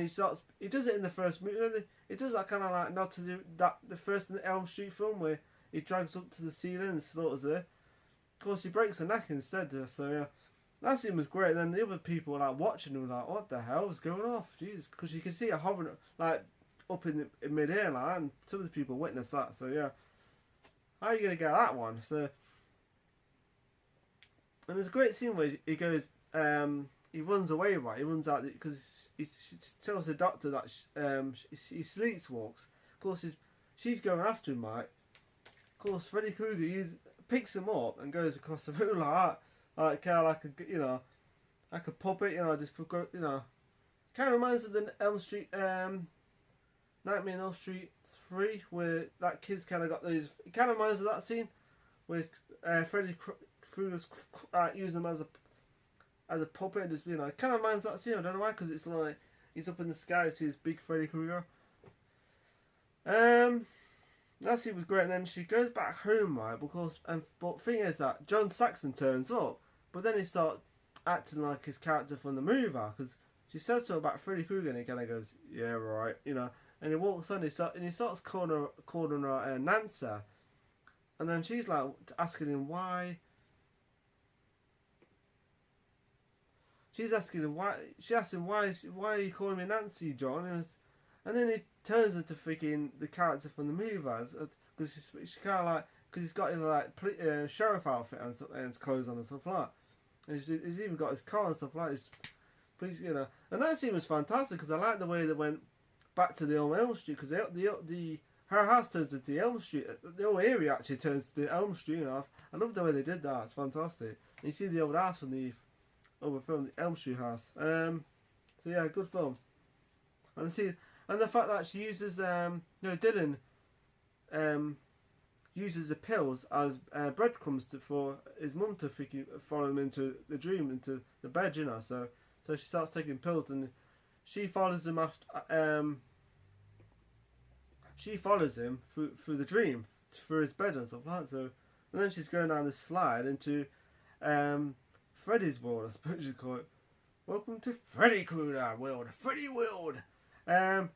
starts. He does it in the first movie. He does that kind of like not to do that the first Elm Street film where he drags up to the ceiling and slaughters her. Of course, he breaks her neck instead. So yeah. That scene was great. And then the other people like watching him like, what the hell is going off? Jesus, because you can see her hovering like up in mid-air, like, and some of the people witnessed that. So yeah, how are you gonna get that one? So, and there's a great scene where he goes, he runs away, right? He runs out because he tells the doctor that he sleepwalks. Of course, she's going after him, right? Of course, Freddy Krueger picks him up and goes across the room like that. Like kind of like a puppet, just kind of reminds of the Elm Street, Nightmare on Elm Street 3, where that kid's kind of got those. It kind of reminds of that scene where Freddy Krueger's using him as a puppet, and just it kind of reminds of that scene. I don't know why, because it's like he's up in the sky, sees big Freddy Krueger. That scene was great, and then she goes back home, right? But thing is that John Saxon turns up, but then he starts acting like his character from the movie, because she says something about Freddy Krueger, and he kind of goes, "Yeah, right," and he walks on, and he starts calling her Nancy, and then she's like asking him why. She's asking him why. She asks him why are you calling me Nancy, John? And then he turns into freaking the character from the movie, because she's kind of like, because he's got his like sheriff outfit and his clothes on and stuff like that. And he's even got his car and stuff like that. And that scene was fantastic because I like the way they went back to the old Elm Street, because her house turns into Elm Street. The whole area actually turns to Elm Street. I love the way they did that. It's fantastic. And you see the old house from the other film, the Elm Street house. So yeah, good film. And the fact that she uses, Dylan uses the pills as breadcrumbs for his mum to follow him into the dream, into the bed, So she starts taking pills, and she follows him after. She follows him through the dream, through his bed and stuff like that. So, and then she's going down the slide into Freddy's world, I suppose you call it. Welcome to Freddy Krueger world, Freddy world. So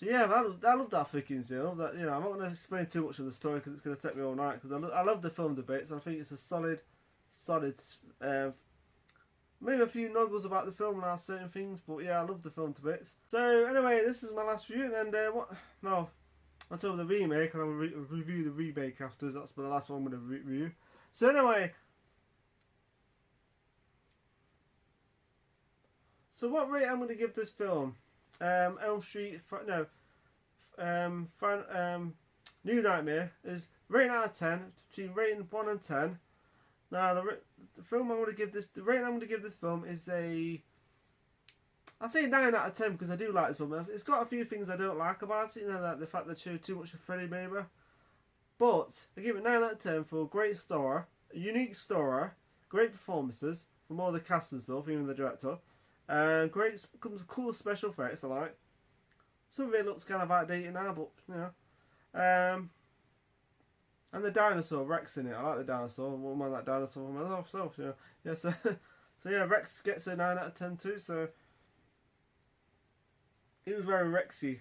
yeah, I love that freaking scene. I love that. I'm not going to explain too much of the story because it's going to take me all night. Because I love the film debates. I think it's a solid. Maybe a few nuggles about the film and our certain things, but yeah, I love the film debates. So anyway, this is my last review, and I'll tell the remake, and I'll review the remake after. That's the last one I'm going to review. So anyway. So what rate I'm going to give this film? Elm Street, New Nightmare is rating out of 10, between rating 1 and 10. Now the film I'm going to give this, the rating I'm going to give this film is I'll say 9 out of 10 because I do like this film. It's got a few things I don't like about it, like the fact they show too much of Freddy maybe. But I give it 9 out of 10 for a great story, a unique story, great performances from all the cast and stuff, even the director, and great, cool special effects I like. Some of it looks kind of outdated now, but you know. And the dinosaur Rex in it. I like the dinosaur. I wouldn't mind that dinosaur for myself. You know. Yeah. So, so yeah, Rex gets a 9 out of 10 too. So it was very Rexy.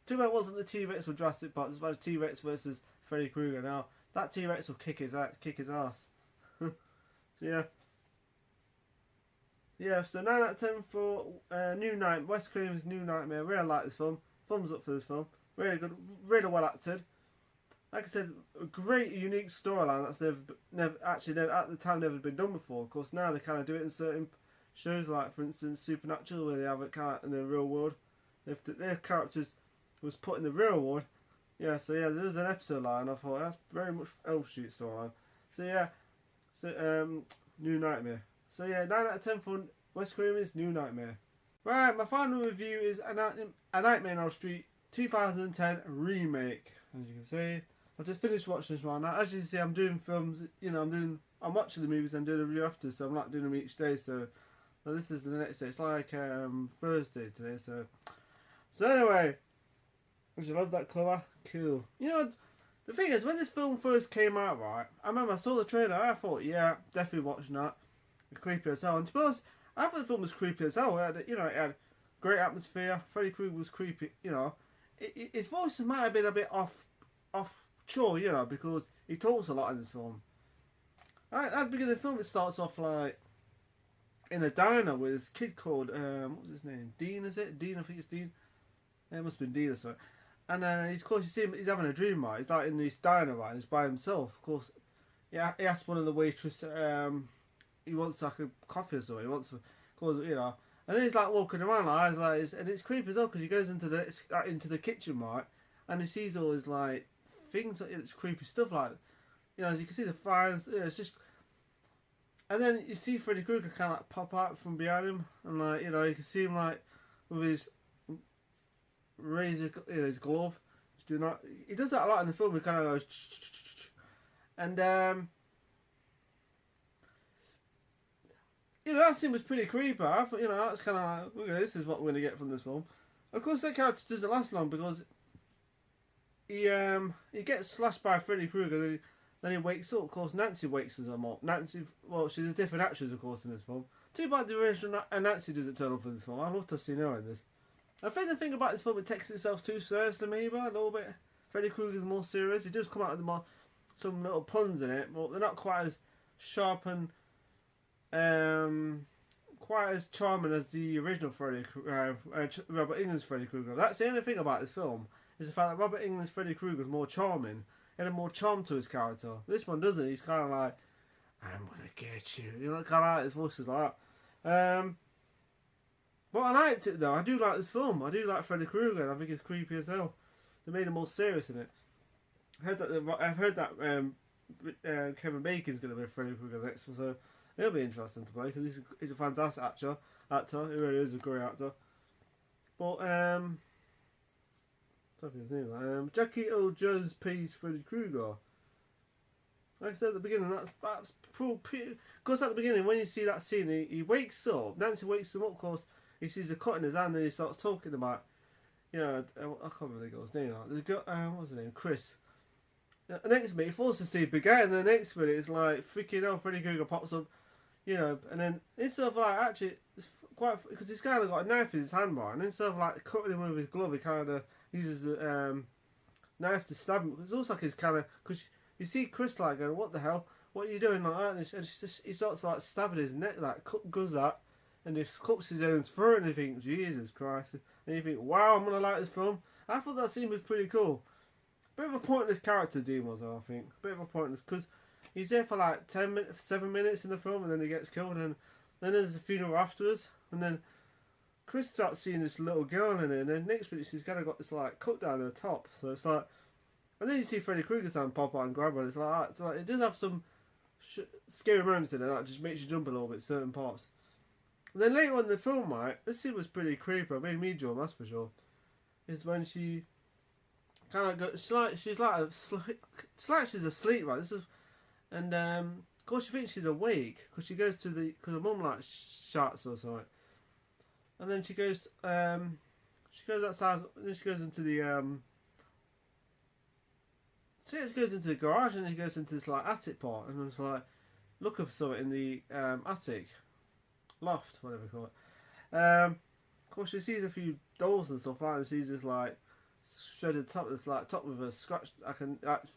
Too bad it wasn't the T-Rex or Jurassic Park. It was about the T-Rex versus Freddy Krueger. Now that T-Rex will kick his ass. So yeah. Yeah, so 9 out of 10 for New Night. Wes Craven's New Nightmare. Really like this film. Thumbs up for this film. Really good. Really well acted. Like I said, a great, unique storyline that's never at the time never been done before. Of course, now they kind of do it in certain shows, like for instance Supernatural, where they have it kind of in the real world. If their characters was put in the real world, yeah. So yeah, there was an episode line. I thought that's very much Elm Street storyline. So yeah, so New Nightmare. So yeah, 9 out of 10 for Wes Craven's New Nightmare. Right, my final review is A Nightmare on Elm Street 2010 remake. As you can see. I've just finished watching this right now. As you can see, I'm doing films. You know, I'm watching the movies and doing a review after, so I'm not doing them each day. So this is the next day. It's like Thursday today. So anyway, I love that cover. Cool. You know, the thing is, when this film first came out, right? I remember I saw the trailer. I thought, yeah, definitely watching that. It's creepy as hell. And to be honest, I thought the film was creepy as hell. It had great atmosphere. Freddy Krueger was creepy. You know, his voice might have been a bit off. Sure, you know, because he talks a lot in this film. Right, at the beginning of the film, it starts off like in a diner with this kid called what's his name? Dean, is it? Dean, I think it's Dean. Yeah, it must have been Dean or something. And then of course you see him. He's having a dream, right? He's like in this diner, right? And he's by himself. Of course, yeah. He asks one of the waitress. He wants like a coffee or something. He wants, of course, you know. And then he's like walking around, and it's creepy as well because he goes into the kitchen, right? And he sees all his like things, it's creepy stuff, like, you know, as you can see the fires, you know, it's just, and then you see Freddy Krueger kind of like pop out from behind him, and like, you know, you can see him like with his razor, you know, his glove, he does that a lot in the film. He kind of goes, and you know, that scene was pretty creepy. I thought, you know, that's kind of like, okay, this is what we're gonna get from this film. Of course, that character doesn't last long because he gets slashed by Freddy Krueger, then he wakes up. Of course, Nancy wakes him up. Nancy, well, she's a different actress, of course, in this film. Too bad the original Nancy doesn't turn up in this film. I'd love to have seen her in this. I think the thing about this film, it takes itself too seriously, maybe, a little bit. Freddy Krueger's more serious. He does come out with some little puns in it, but they're not quite as sharp and quite as charming as the original Robert Englund's Freddy Krueger. That's the only thing about this film, is the fact that Robert Englund's Freddy Krueger is more charming. He had a more charm to his character. This one doesn't. He's kind of like, I'm gonna get you. You know, kind of like his voice is like that. But I liked it though. I do like this film. I do like Freddy Krueger, and I think it's creepy as hell. They made him more serious in it. I've heard that Kevin Bacon's gonna be Freddy Krueger next one, so it'll be interesting to play because he's a fantastic actor. He really is a great actor. But Jackie Earl Jones plays Freddy Krueger. Like I said at the beginning, that's pretty. Of course, at the beginning, when you see that scene, he wakes up. Nancy wakes him up. Of course, he sees a cut in his hand, and he starts talking about, you know, I can't remember the girl's name. There's a girl, what's her name? Chris. The next minute, he falls asleep again, and the next minute, it's like freaking hell. Freddy Krueger pops up, you know, and then instead of like actually, it's quite because he's kind of got a knife in his hand, right, and instead of like cutting him with his glove, he kind of uses a knife to stab him. It's also like he's kind of, because you see Chris like going, what the hell, what are you doing like that? And he starts like stabbing his neck, like goes that, and he cups his own throat, and you think, Jesus Christ, and you think, wow, I'm gonna like this film. I thought that scene was pretty cool. Bit of a pointless character, Dean was, I think. Bit of a pointless, because he's there for like 7 minutes in the film, and then he gets killed, and then there's a funeral afterwards, and then Chris starts seeing this little girl in it, and then next minute she's kind of got this like cut down her top, so it's like, and then you see Freddy Krueger's hand pop out and grab her, and it's like it does have some scary moments in it that just makes you jump a little bit certain parts. And then later on in the film, right, this scene was pretty creepy. It made me jump, that's for sure. Is when she kind of go. She's like she's asleep, right? This is, and of course she thinks she's awake because she goes to because her mum like shuts or something, and then she goes outside, and then she goes into the she goes into the garage, and then she goes into this like attic part, and it's like looking for something in the attic loft, whatever you call it. Of course, she sees a few dolls and stuff like that, and sees this like shredded top, this like top with a scratch.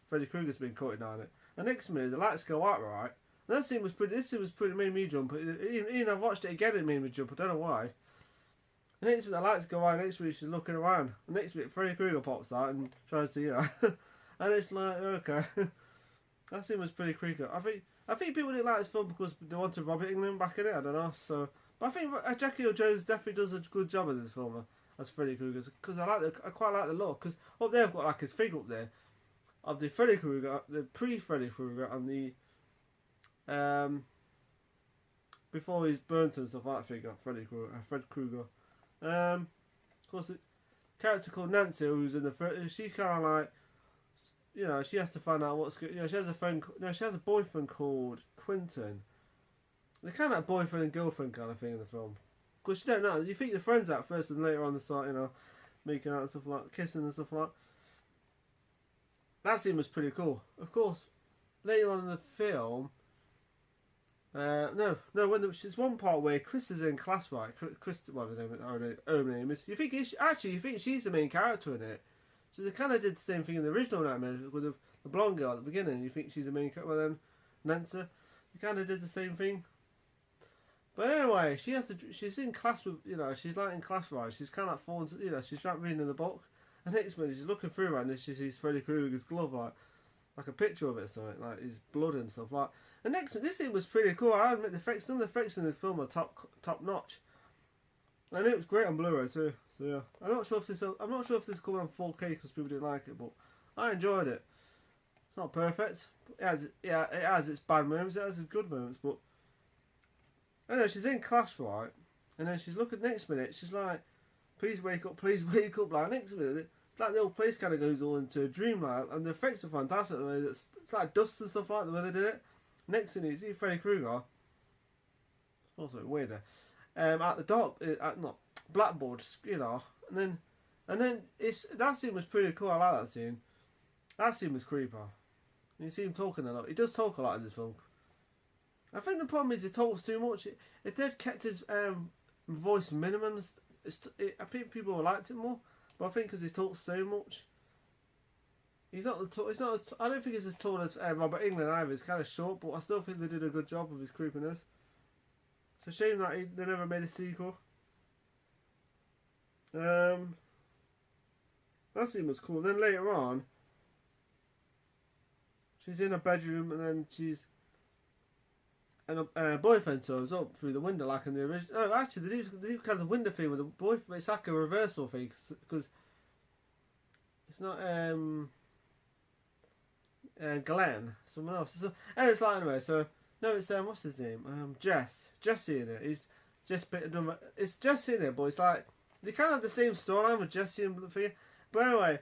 Freddy Krueger's been cutting on it. And next minute, the lights go out, right? And this scene was pretty. Made me jump. Even I've watched it again, it made me jump. I don't know why. And next minute, the lights go out. Next minute, she's looking around. And next minute, Freddy Krueger pops out and tries to, and it's like, okay, that scene was pretty creepy. I think people didn't like this film because they wanted Robert Englund back in it. I don't know. So, but I think Jackie Earl Jones definitely does a good job in this film as Freddy Krueger, because I quite like the look. Because up there, I've got like his figure up there of the Freddy Krueger, the pre-Freddy Krueger, and the before he's burnt and stuff like that figure, Fred Krueger. Of course, the character called Nancy, who's in the first, she kind of like, she has to find out what's good. She has a boyfriend called Quentin. They're kind of like boyfriend and girlfriend kind of thing in the film. Because you don't know. You think they're friends at first, and later on they start, making out and stuff like kissing and stuff like that. That scene was pretty cool. Of course, later on in the film, when there's one part where Chris is in class, right? Chris, her name is. You think she's the main character in it. So they kind of did the same thing in the original Nightmare with the blonde girl at the beginning. You think she's the main character, well then Nancy. They kind of did the same thing. But anyway, she's in class with, she's like in class, right? She's kind of like falling, she's like reading the book. And next minute she's looking through right, and she sees Freddy Krueger's glove, like a picture of it, something like his blood and stuff like. And next, this scene was pretty cool. I admit some of the effects in this film are top notch. And it was great on Blu-ray too. So yeah, I'm not sure if this is coming on 4K because people didn't like it, but I enjoyed it. It's not perfect. It has its bad moments. It has its good moments, but anyway, she's in class, right? And then she's looking. Next minute, she's like, "Please wake up! Please wake up!" Like next minute, it's like the whole place kind of goes all into a dreamland, and the effects are fantastic. The way it's like dust and stuff like the way they did it. Next thing you see Freddy Krueger. Also weirder. At the dock, not blackboard, and then that scene was pretty cool. I like that scene. That scene was creepy. You see him talking a lot. He does talk a lot in this film. I think the problem is he talks too much. If they'd kept his voice minimum, I think people would have liked it more. But I think because he talks so much, I don't think he's as tall as Robert Englund either. He's kind of short, but I still think they did a good job of his creepiness. It's a shame that they never made a sequel. That scene was cool. Then later on, she's in a bedroom, and then and a boyfriend shows up through the window like in the original. Oh, actually, they do kind of the window thing with the boyfriend. It's like a reversal thing because it's not Glenn, someone else. So anyway, so no, it's what's his name? Jesse in it. It's Jesse in it, but it's like they kind of have the same storyline with Jesse and the figure. But anyway,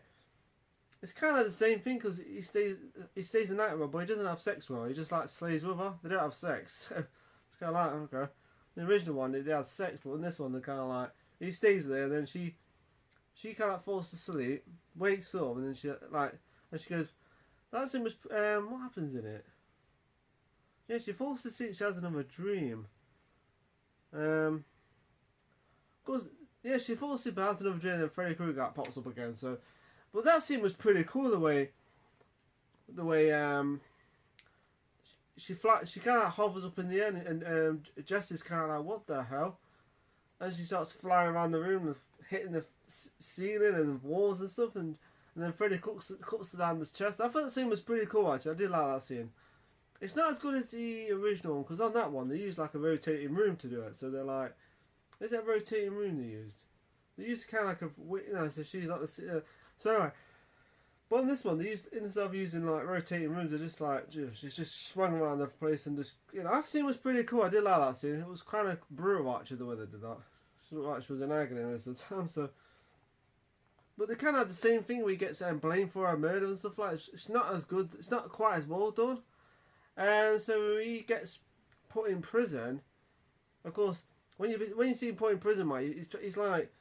it's kind of the same thing because he stays the night with her, but he doesn't have sex with her. He just like slays with her. They don't have sex. It's kind of like okay. The original one they have sex, but in this one they're kind of like he stays there, and then she kind of falls asleep, wakes up, and then she goes. That scene was what happens in it? Yeah, she falls asleep. She has another dream. She falls asleep, has another dream, and then Freddy Krueger pops up again. So, but that scene was pretty cool. The way she kind of hovers up in the air, and Jesse's kind of like, what the hell? And she starts flying around the room, and hitting the ceiling and the walls and stuff, and then Freddy cuts her down the chest. I thought that scene was pretty cool actually. I did like that scene. It's not as good as the original one because on that one they used like a rotating room to do it. So they're like, is that a rotating room they used? They used kind of like so she's like the. So anyway, but on this one they used instead of using like rotating rooms, they're just like she's just swung around the place and just that scene was pretty cool. I did like that scene. It was kind of brutal actually the way they did that. She looked like she was in agony most of the time. So But they kind of have the same thing where he gets blamed for a murder and stuff like that. It's not as good. It's not quite as well done. And so he gets put in prison. Of course, when you see him put in prison, mate, he's like,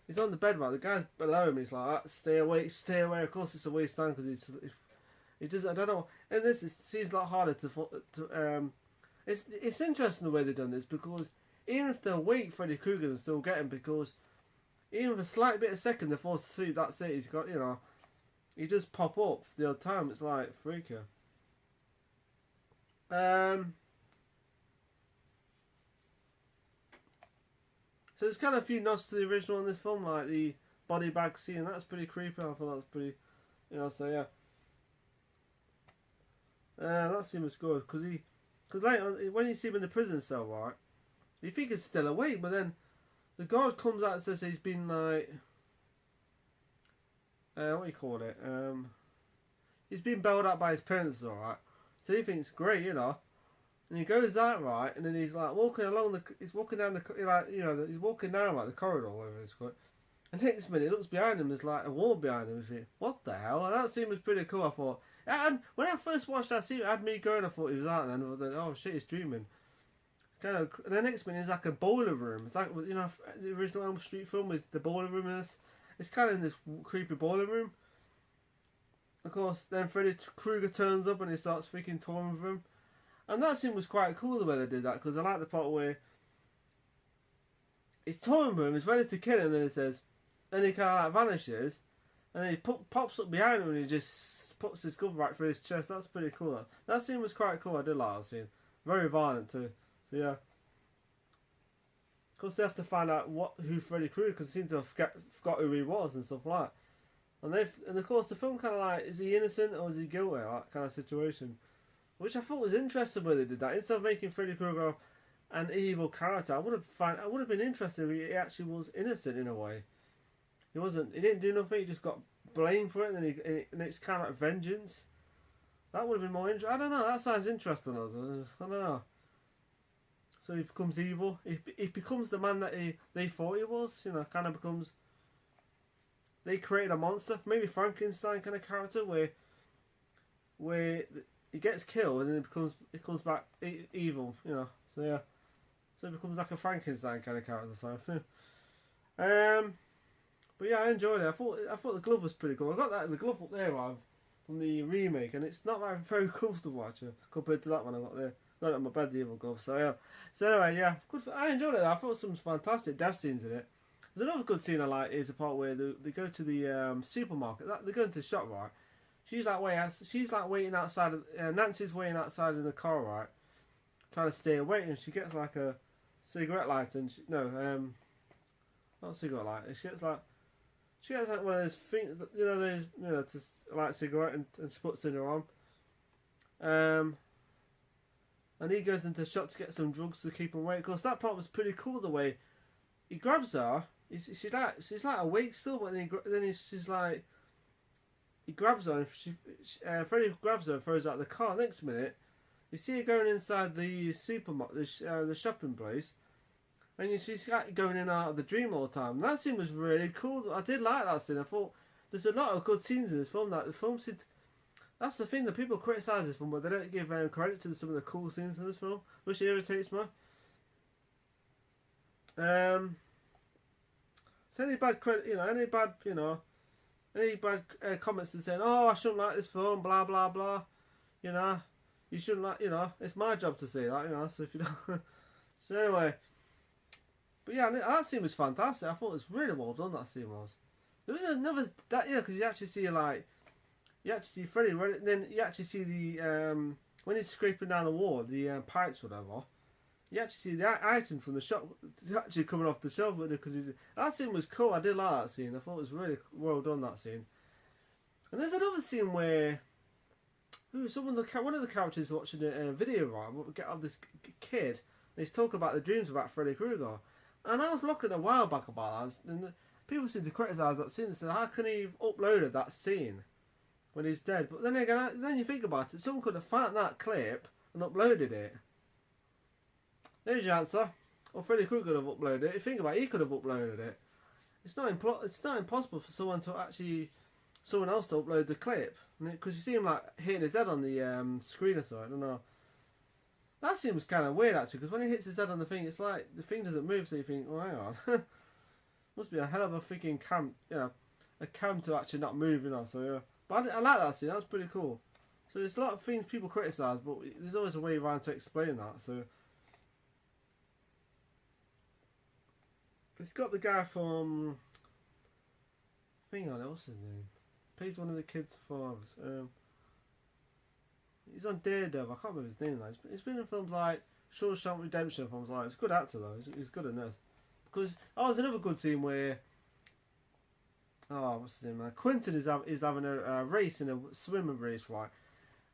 he's on the bed, right? The guy's below him. He's like, stay away, stay away. Of course, it's a waste of time because he doesn't. I don't know. And this seems a lot harder to. It's interesting the way they've done this, because even if they'll wait, Freddy Krueger and still get him, because even for a slight bit of second they're forced to sleep. That's it. He's got, he just pop up the odd time. It's like freaker. So there's kind of a few nods to the original in this film, like the body bag scene. That's pretty creepy. I thought that was pretty, So yeah, that scene was good because later on, when you see him in the prison cell, right, you think he's still awake, but then the guard comes out and says he's been like, what do you call it? He's been bailed out by his parents, all right. So he thinks great, And he goes that right, and then he's like walking along he's walking down he's walking down like the corridor, whatever it's called. And next minute, he looks behind him. There's like a wall behind him. He's like, what the hell? And that scene was pretty cool. I thought, and when I first watched that scene, it had me going. I thought he was out, and I thought, oh shit, he's dreaming. It's kind of, and the next minute is like a boiler room. It's like, the original Elm Street film is the boiler room. It's kind of in this creepy boiler room. Of course, then Freddy Krueger turns up and he starts freaking toying with him. And that scene was quite cool the way they did that, because I like the part where he's toying with him, he's ready to kill him, and then he says, then he kind of like vanishes, and then he pops up behind him and he just puts his gun right through his chest. That's pretty cool. That scene was quite cool. I did like that scene. Very violent too. So yeah. Of course, they have to find out who Freddy Krueger, because they seem to have forgot who he was and stuff like that. And of course, the film kind of like, is he innocent or is he guilty? That kind of situation. Which I thought was interesting where they did that. Instead of making Freddy Krueger an evil character, I would have been interested if he actually was innocent in a way. He wasn't. He didn't do nothing. He just got blamed for it, and it's kind of like vengeance. That would have been more interesting. I don't know. That sounds interesting. I don't know. So he becomes evil. He becomes the man that they thought he was. Kind of becomes. They created a monster, maybe Frankenstein kind of character, where he gets killed and then it comes back evil, So yeah, so it becomes like a Frankenstein kind of character. So, but yeah, I enjoyed it. I thought the glove was pretty cool. I got that in the glove up there, from the remake, and it's not very comfortable actually compared to that one I got there. Got it on my bed, the evil glove. So yeah. So anyway, yeah, good. I enjoyed it. I thought some fantastic death scenes in it. There's another good scene I like is the part where they go to the supermarket. They go into the shop, right? She's like waiting outside. Nancy's waiting outside in the car, right? Trying to stay awake, and she gets like a cigarette lighter, and not a cigarette lighter. She gets like one of those things, just like cigarette, and she puts it in her arm. And he goes into the shop to get some drugs to keep him awake. Of course, that part was pretty cool. The way he grabs her. She's like awake still, but she's like, he grabs her, and Freddy grabs her and throws her out of the car. Next minute, you see her going inside the supermarket, the shopping place, and she's like going in and out of the dream all the time. And that scene was really cool. I did like that scene. I thought there's a lot of good scenes in this film. That the film said, that's the thing that people criticise this film, but they don't give credit to some of the cool scenes in this film, which irritates me. So any bad comments and saying, oh, I shouldn't like this film, blah blah blah, you shouldn't like, it's my job to say that, so if you don't. So anyway, but yeah, that scene was fantastic. I thought it was really well done. That scene was. There was another because you actually see Freddy, and then you actually see the when he's scraping down the wall, the pipes, whatever. You actually see the items from the shop actually coming off the shelf, because that scene was cool. I did like that scene. I thought it was really well done, that scene. And there's another scene where one of the characters watching a video, right, get of this kid. He's talking about the dreams about Freddy Krueger, and I was looking a while back about that, and people seem to criticise that scene and say, how can he have uploaded that scene when he's dead? But then again, then you think about it, someone could have found that clip and uploaded it. There's your answer. Or Freddy Krueger could have uploaded it. If you think about it, he could have uploaded it. it's not impossible for someone else to upload the clip, because you see him like hitting his head on the screen or so. I don't know. That seems kind of weird actually, because when he hits his head on the thing, it's like the thing doesn't move, so you think, oh hang on, must be a hell of a freaking cam, a cam to actually not move, So yeah, but I like that scene. That's pretty cool. So there's a lot of things people criticise, but there's always a way around to explain that. So it's got the guy from thing on it. What's his name? Plays one of the kids' fathers. He's on Daredevil. I can't remember his name. He's been in films like Shawshank Redemption. Films like he's a good actor though. He's good in this. Because there's another good scene where what's his name? Quentin is having a race in a swimming race, right?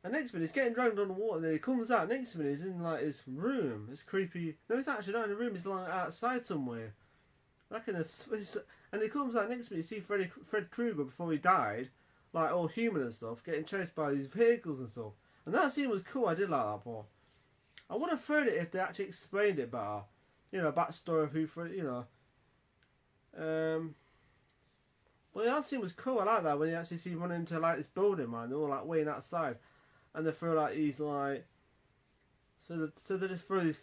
And next minute he's getting dragged on the water. And then he comes out. Next minute he's in like his room. It's creepy. No, he's actually not in the room. He's like outside somewhere. Like in a, and he comes out next minute. You see Fred Krueger before he died, like all human and stuff, getting chased by these vehicles and stuff. And that scene was cool. I did like that part. I would have preferred it if they actually explained it better. Backstory of who Fred. But that scene was cool. I like that when you actually see him running into like this building, man. They're all like waiting outside, and they feel like he's like. So they just throw these,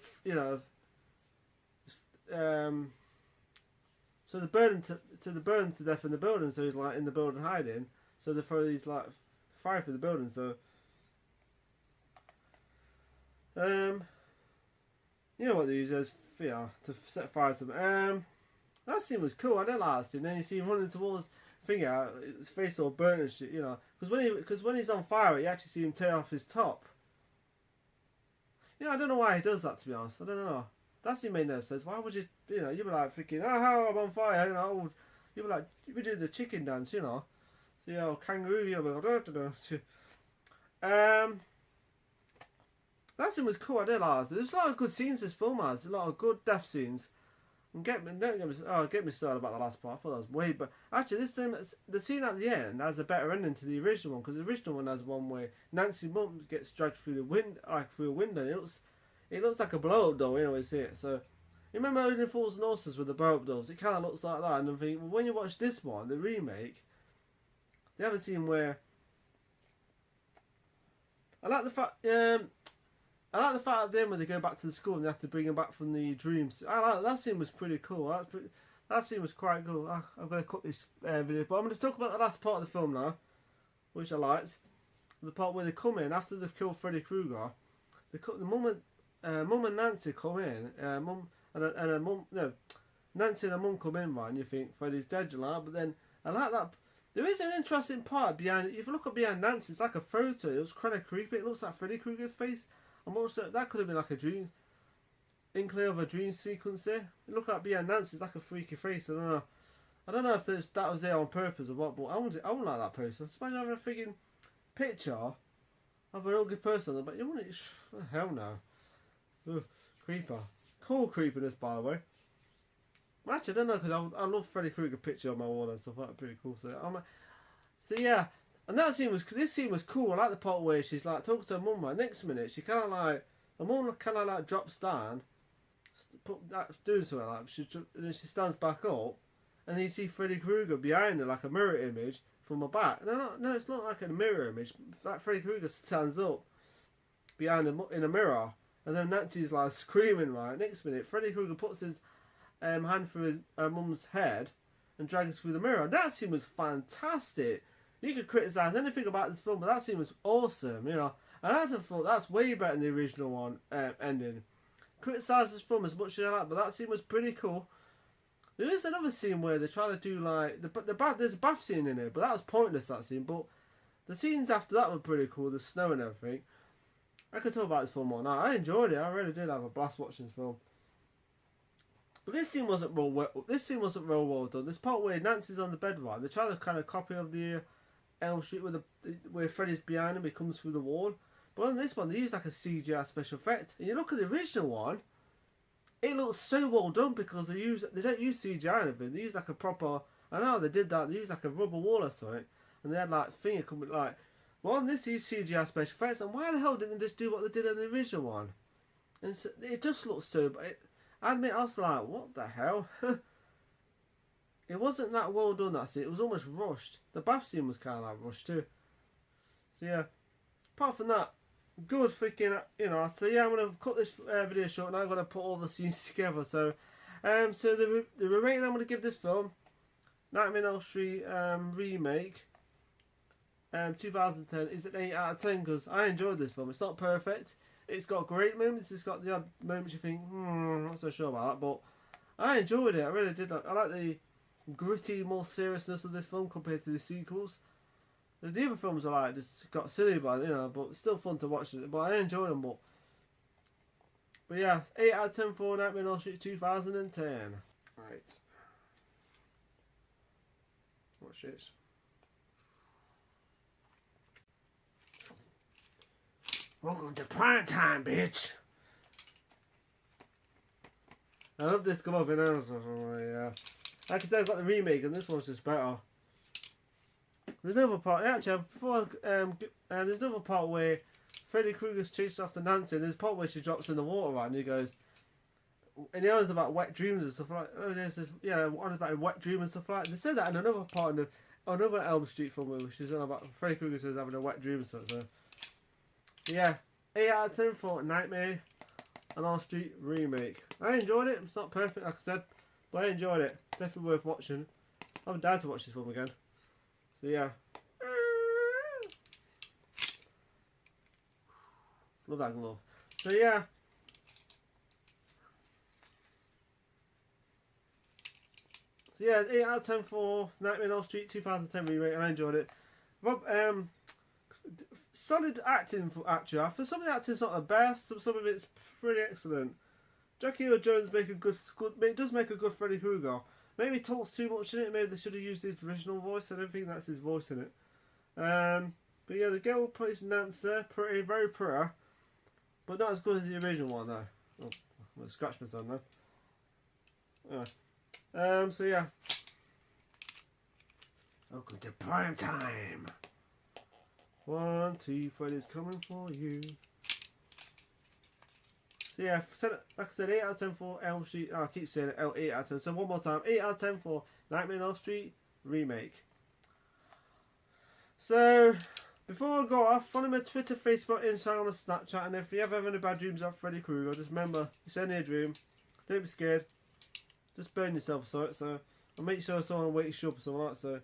So they burn him to death in the building. So he's like in the building hiding. So they throw these like fire through the building. So you know what they use as to set fire to them. That scene was cool. I did like that scene. Then you see him running towards finger, his face all burnt and shit. Because when he's on fire, you actually see him tear off his top. I don't know why he does that. To be honest, I don't know. That scene made no sense. Why would you? You'd be like freaking, how I'm on fire. You'd be like, you'd be doing the chicken dance. So kangaroo. That scene was cool. I did like it. There's a lot of good scenes this film has. A lot of good death scenes. And get me started about the last part. I thought that was way, but actually this time the scene at the end has a better ending to the original one, because the original one has one where Nancy Mum gets dragged through the through a window. And it looks like a blow up doll. You see it. So you remember Only Fools and Horses with the blow up dolls? It kind of looks like that. And I think, well, when you watch this one, the remake, they have a scene where I like the fact at the end when they go back to the school and they have to bring him back from the dreams. That scene was pretty cool. That scene was quite cool. I'm going to cut this video, but I'm going to talk about the last part of the film now, which I liked. The part where they come in after they've killed Freddy Krueger. The mum and Nancy come in. Nancy and her mum come in, right? And you think Freddy's dead, but then I like that. There is an interesting part behind. If you look up behind Nancy, it's like a photo. It looks kind of creepy. It looks like Freddy Krueger's face. I'm also, that could have been like a dream, inkling of a dream sequence there. Look at behind Nancy, it's like a freaky face. I don't know if that was there on purpose or what, but I wouldn't like that person. Just imagine having a freaking picture of an ugly person, but you wouldn't. Hell no. Ugh, creeper. Cool creepiness, by the way. Actually, I don't know, because I love Freddy Krueger picture on my wall and stuff. That's pretty cool. So yeah. And this scene was cool. I like the part where she's like talks to her mum. Right, next minute, she kind of like her mum kind of like drops down, doing something like and then she stands back up, and then you see Freddy Krueger behind her like a mirror image from her back. No, it's not like a mirror image. Like Freddy Krueger stands up behind her in a mirror, and then Nancy's like screaming. Right, next minute, Freddy Krueger puts his hand through her mum's head and drags through the mirror. That scene was fantastic. You could criticise anything about this film, but that scene was awesome, And I just thought that's way better than the original one ending. Criticise this film as much as I like, but that scene was pretty cool. There is another scene where they try to do like there's a bath scene in it, but that was pointless, that scene. But the scenes after that were pretty cool. The snow and everything. I could talk about this film all night. I enjoyed it. I really did have a blast watching this film. But this scene wasn't real well done. This part where Nancy's on the bed, right? They try to kind of copy of the Elm Street where Freddy's behind him, he comes through the wall. But on this one, they use like a CGI special effect. And you look at the original one, it looks so well done because they don't use CGI or anything. They use like a proper. I know they did that. They used like a rubber wall or something, and they had like finger coming like. Well, on this, they use CGI special effects, and why the hell didn't they just do what they did in the original one? And it just looks so. I admit, I was like, what the hell? it wasn't that well done, that scene. It was almost rushed. The bath scene was kind of like rushed too. So yeah, apart from that, good freaking, you know. So yeah, I'm gonna cut this video short, and I'm gonna put all the scenes together. So, so the rating I'm gonna give this film, Nightmare on Elm Street remake, 2010, is an 8 out of 10 because I enjoyed this film. It's not perfect. It's got great moments. It's got the odd moments you think, I'm not so sure about that, but I enjoyed it. I really did. I like the gritty, more seriousness of this film compared to the sequels. The other films are like just got silly, but you know, but still fun to watch. But I enjoy them. But yeah, 8 out of 10 for Nightmare on Elm Street 2010. Right, watch this. Welcome to prime time, bitch. I love this come up in Amazon. Yeah, like I said, I've got the remake, and this one's just better. There's another part. Actually, before there's another part where Freddy Krueger's chasing after Nancy. And there's a part where she drops in the water, right, and he goes, and he honors about wet dreams and stuff like. Oh, there's this, yeah, honors about a wet dream and stuff like. They said that in another part in another Elm Street film, which is about Freddy Krueger says having a wet dream and stuff. So yeah, 8 out of 10 for Nightmare on Elm Street remake. I enjoyed it. It's not perfect, like I said, but I enjoyed it. Definitely worth watching. I haven't died to watch this film again. So yeah. Love that glove. So yeah. So yeah, 8 out of 10 for Nightmare on Elm Street 2010 remake, and I enjoyed it. Rob, solid acting for actor. For some of the acting's not the best, some of it's pretty excellent. Jackie Earl Jones does make a good Freddy Krueger. Maybe he talks too much in it. Maybe they should have used his original voice. I don't think that's his voice in it. But yeah, the girl plays Nancy, very pretty, but not as good as the original one though. Oh, I'm gonna scratch myself now. So yeah. Welcome to prime time. 1, 2, Freddy's coming for you. So yeah, like I said, 8 out of 10 for Elm Street. Oh, I keep saying it, 8 out of 10. So one more time, 8 out of 10 for Nightmare on Elm Street remake. So before I go off, follow me on Twitter, Facebook, Instagram, and Snapchat. And if you ever have any bad dreams about Freddy Krueger, just remember, it's only a dream. Don't be scared. Just burn yourself for it. So I'll make sure someone wakes you up or something like that. So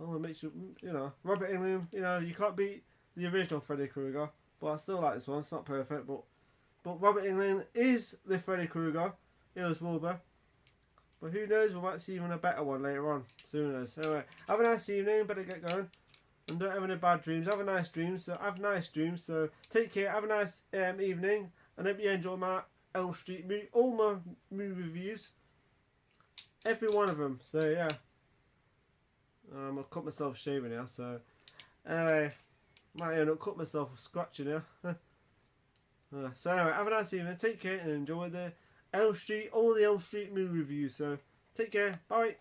I want to make sure, you know, Robert Englund. You know, you can't beat the original Freddy Krueger, but I still like this one. It's not perfect, but Robert Englund is the Freddy Krueger. It was Wilbur. But who knows, we might see even a better one later on. So who knows. Anyway, have a nice evening. Better get going. And don't have any bad dreams. Have a nice dream. So have nice dreams. So take care. Have a nice evening. And hope you enjoy my Elm Street movie. All my movie reviews. Every one of them. So yeah. I'll cut myself shaving here. So anyway, might end up cut myself scratching here. So anyway, have a nice evening, take care and enjoy the Elm Street, all the Elm Street movie reviews. So take care, bye.